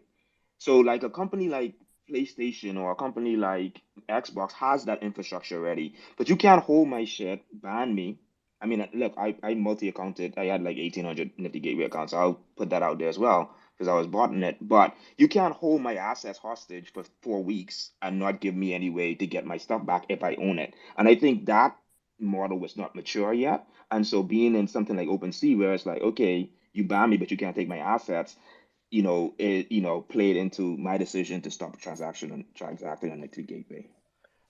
so like a company like PlayStation or a company like Xbox has that infrastructure already. But you can't hold my shit, ban me. I mean, look, I multi-accounted. I had like 1,800 Nifty Gateway accounts. So I'll put that out there as well because I was bought in it. But you can't hold my assets hostage for 4 weeks and not give me any way to get my stuff back if I own it. And I think that model was not mature yet. And so being in something like OpenSea where it's like, okay, you ban me, but you can't take my assets, it played into my decision to stop transacting on Nifty Gateway.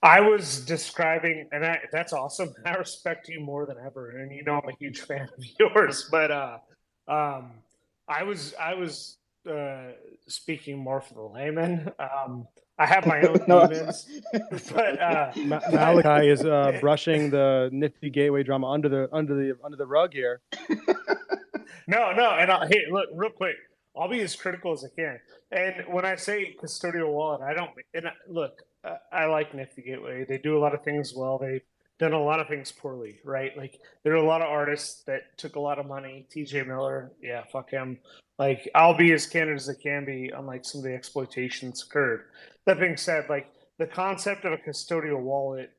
I was describing, and that's awesome. I respect you more than ever, and you know I'm a huge fan of yours. But I was speaking more for the layman. I have my own No, demons, but Malachi is brushing the Nifty Gateway drama under the rug here. No, and hey, look, real quick. I'll be as critical as I can. And when I say custodial wallet, I don't. And look, I like Nifty Gateway. They do a lot of things well. They've done a lot of things poorly, right? Like there are a lot of artists that took a lot of money. T.J. Miller, yeah, fuck him. Like I'll be as candid as I can be on like some of the exploitations occurred. That being said, like the concept of a custodial wallet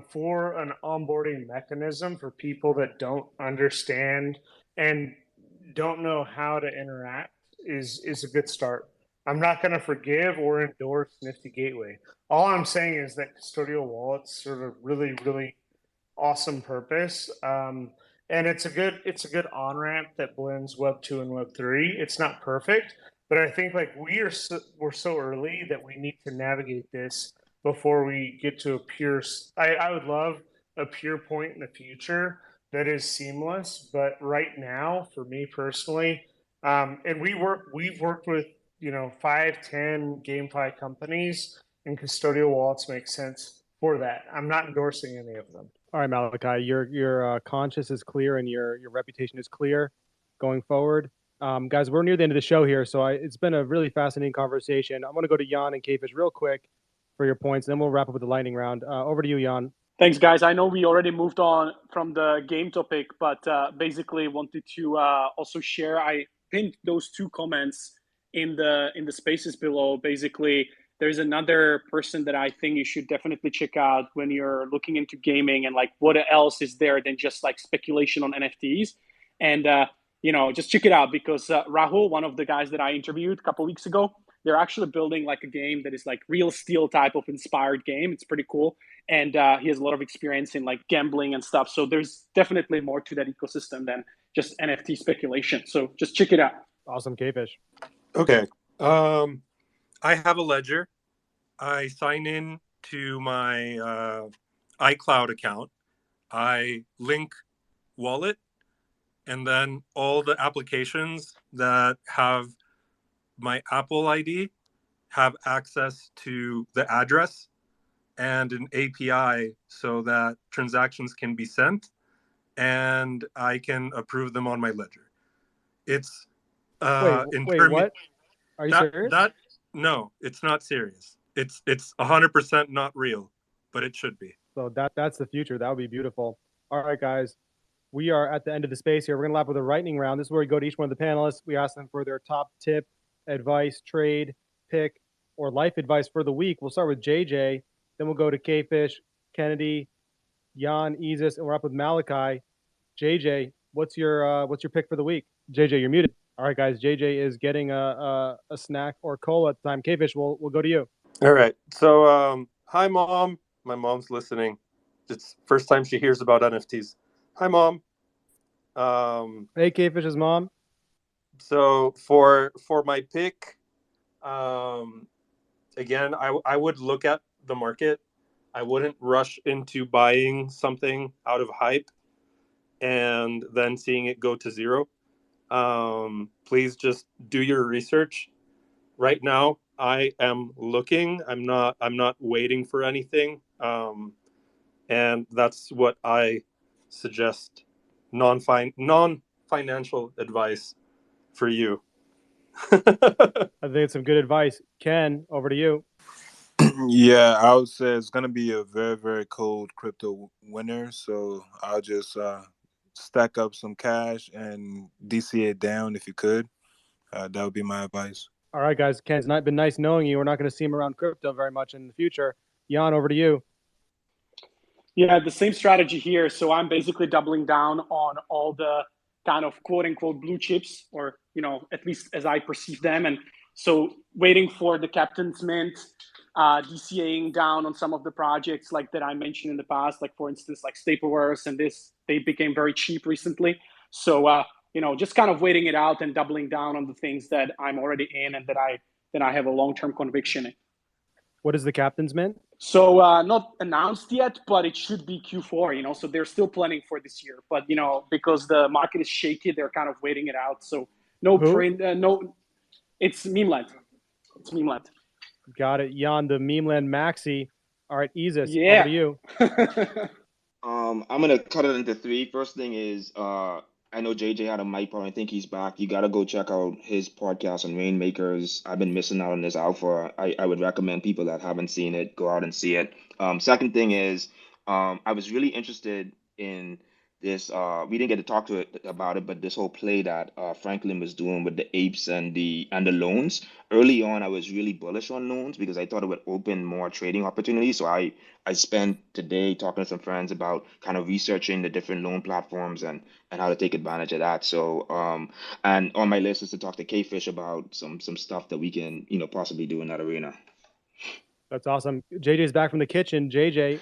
for an onboarding mechanism for people that don't understand and don't know how to interact is a good start. I'm not going to forgive or endorse Nifty Gateway. All I'm saying is that custodial wallets serve a really, really awesome purpose, and it's a good on ramp that blends Web 2 and Web 3. It's not perfect, but I think like we're so early that we need to navigate this before we get to a pure. I would love a pure point in the future that is seamless, but right now, for me personally, and we've worked with 5, 10 GameFi companies, and custodial wallets make sense for that. I'm not endorsing any of them. All right, Malachi, your conscience is clear and your reputation is clear going forward. Guys, we're near the end of the show here, so it's been a really fascinating conversation. I'm going to go to Jan and Kfish real quick for your points, and then we'll wrap up with the lightning round. Over to you, Jan. Thanks, guys. I know we already moved on from the game topic, but basically wanted to also share. I pinned those two comments in the spaces below. Basically, there's another person that I think you should definitely check out when you're looking into gaming and like what else is there than just like speculation on NFTs. And just check it out because Rahul, one of the guys that I interviewed a couple weeks ago, they're actually building like a game that is like real steel type of inspired game. It's pretty cool. And he has a lot of experience in like gambling and stuff. So there's definitely more to that ecosystem than just NFT speculation. So just check it out. Awesome, Kfish. Okay. I have a ledger. I sign in to my iCloud account. I link wallet, and then all the applications that have my Apple ID have access to the address and an API so that transactions can be sent and I can approve them on my ledger. It's wait, what? Are you serious? No, it's not serious. It's 100% not real, but it should be. So that's the future. That would be beautiful. All right, guys. We are at the end of the space here. We're going to lap with a lightning round. This is where we go to each one of the panelists. We ask them for their top tip, advice, trade, pick, or life advice for the week. We'll start with JJ. Then we'll go to Kfish, Kennedy, Jan, Isis, and we're up with Malachi. JJ, what's your pick for the week? JJ, you're muted. All right, guys. JJ is getting a snack or cola at the time. Kfish, we'll go to you. All right. So, hi, Mom. My mom's listening. It's first time she hears about NFTs. Hi, Mom. Hey, Kfish's mom. So for my pick, again, I would look at the market. I wouldn't rush into buying something out of hype and then seeing it go to zero. Please just do your research. Right now, I am looking. I'm not waiting for anything. And that's what I suggest. Non-financial advice for you. I think it's some good advice. Ken, over to you. Yeah, I would say it's going to be a very, very cold crypto winter. So I'll just stack up some cash and DC it down if you could. That would be my advice. All right, guys. Ken, it's not been nice knowing you. We're not going to see him around crypto very much in the future. Jan, over to you. Yeah, the same strategy here. So I'm basically doubling down on all the kind of quote unquote blue chips, or at least as I perceive them. And so waiting for the captain's mint, DCAing down on some of the projects like that I mentioned in the past, like for instance, like Staplewares and this, they became very cheap recently. So just kind of waiting it out and doubling down on the things that I'm already in and that I have a long-term conviction in. What is the captain's mint? So not announced yet, but it should be Q4. So they're still planning for this year, but because the market is shaky, they're kind of waiting it out. So no print, no. It's Memeland. It's Memeland. Got it. Jan, the Memeland Maxi. All right, Isis, Yeah. over to you. I'm gonna cut it into three. First thing is, I know JJ had a mic problem. I think he's back. You gotta go check out his podcast on Rainmakers. I've been missing out on this alpha. I would recommend people that haven't seen it go out and see it. Second thing is, I was really interested in this. We didn't get to talk about it, but this whole play that Franklin was doing with the apes and the loans. Early on, I was really bullish on loans because I thought it would open more trading opportunities. So I spent today talking to some friends about kind of researching the different loan platforms and how to take advantage of that. So and on my list is to talk to K-Fish about some stuff that we can possibly do in that arena. That's awesome. JJ's back from the kitchen. JJ.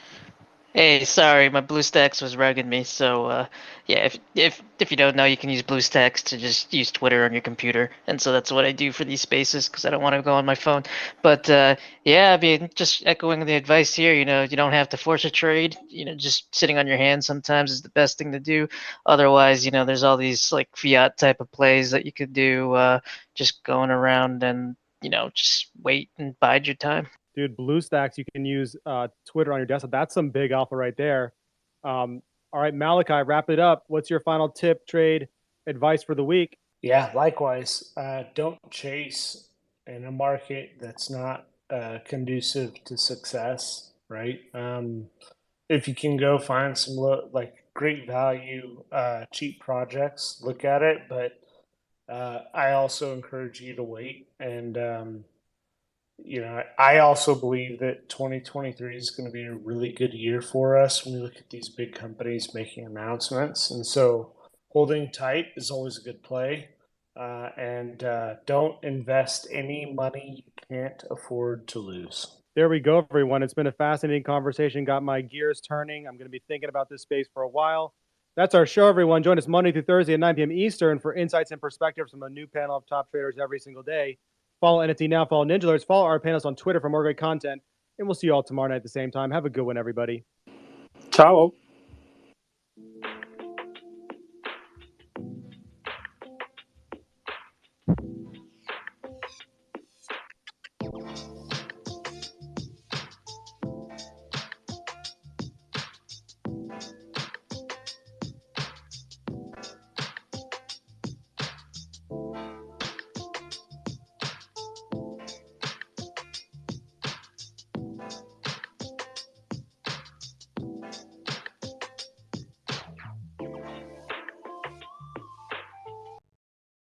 Hey, sorry, my BlueStacks was rugging me. So, yeah, if you don't know, you can use BlueStacks to just use Twitter on your computer, and so that's what I do for these spaces because I don't want to go on my phone. But yeah, I mean, just echoing the advice here, you don't have to force a trade. Just sitting on your hands sometimes is the best thing to do. Otherwise, there's all these like fiat type of plays that you could do, just going around and just wait and bide your time. Dude, BlueStacks, you can use Twitter on your desktop. That's some big alpha right there. All right, Malachi, wrap it up. What's your final tip, trade, advice for the week? Yeah, likewise. Don't chase in a market that's not conducive to success, right? If you can go find some great value, cheap projects, look at it. But I also encourage you to wait. And I also believe that 2023 is going to be a really good year for us when we look at these big companies making announcements. And so holding tight is always a good play. And don't invest any money you can't afford to lose. There we go, everyone. It's been a fascinating conversation. Got my gears turning. I'm going to be thinking about this space for a while. That's our show, everyone. Join us Monday through Thursday at 9 p.m. Eastern for insights and perspectives from a new panel of top traders every single day. Follow NFT Now, follow Ninja Alerts, follow our panelists on Twitter for more great content. And we'll see you all tomorrow night at the same time. Have a good one, everybody. Ciao.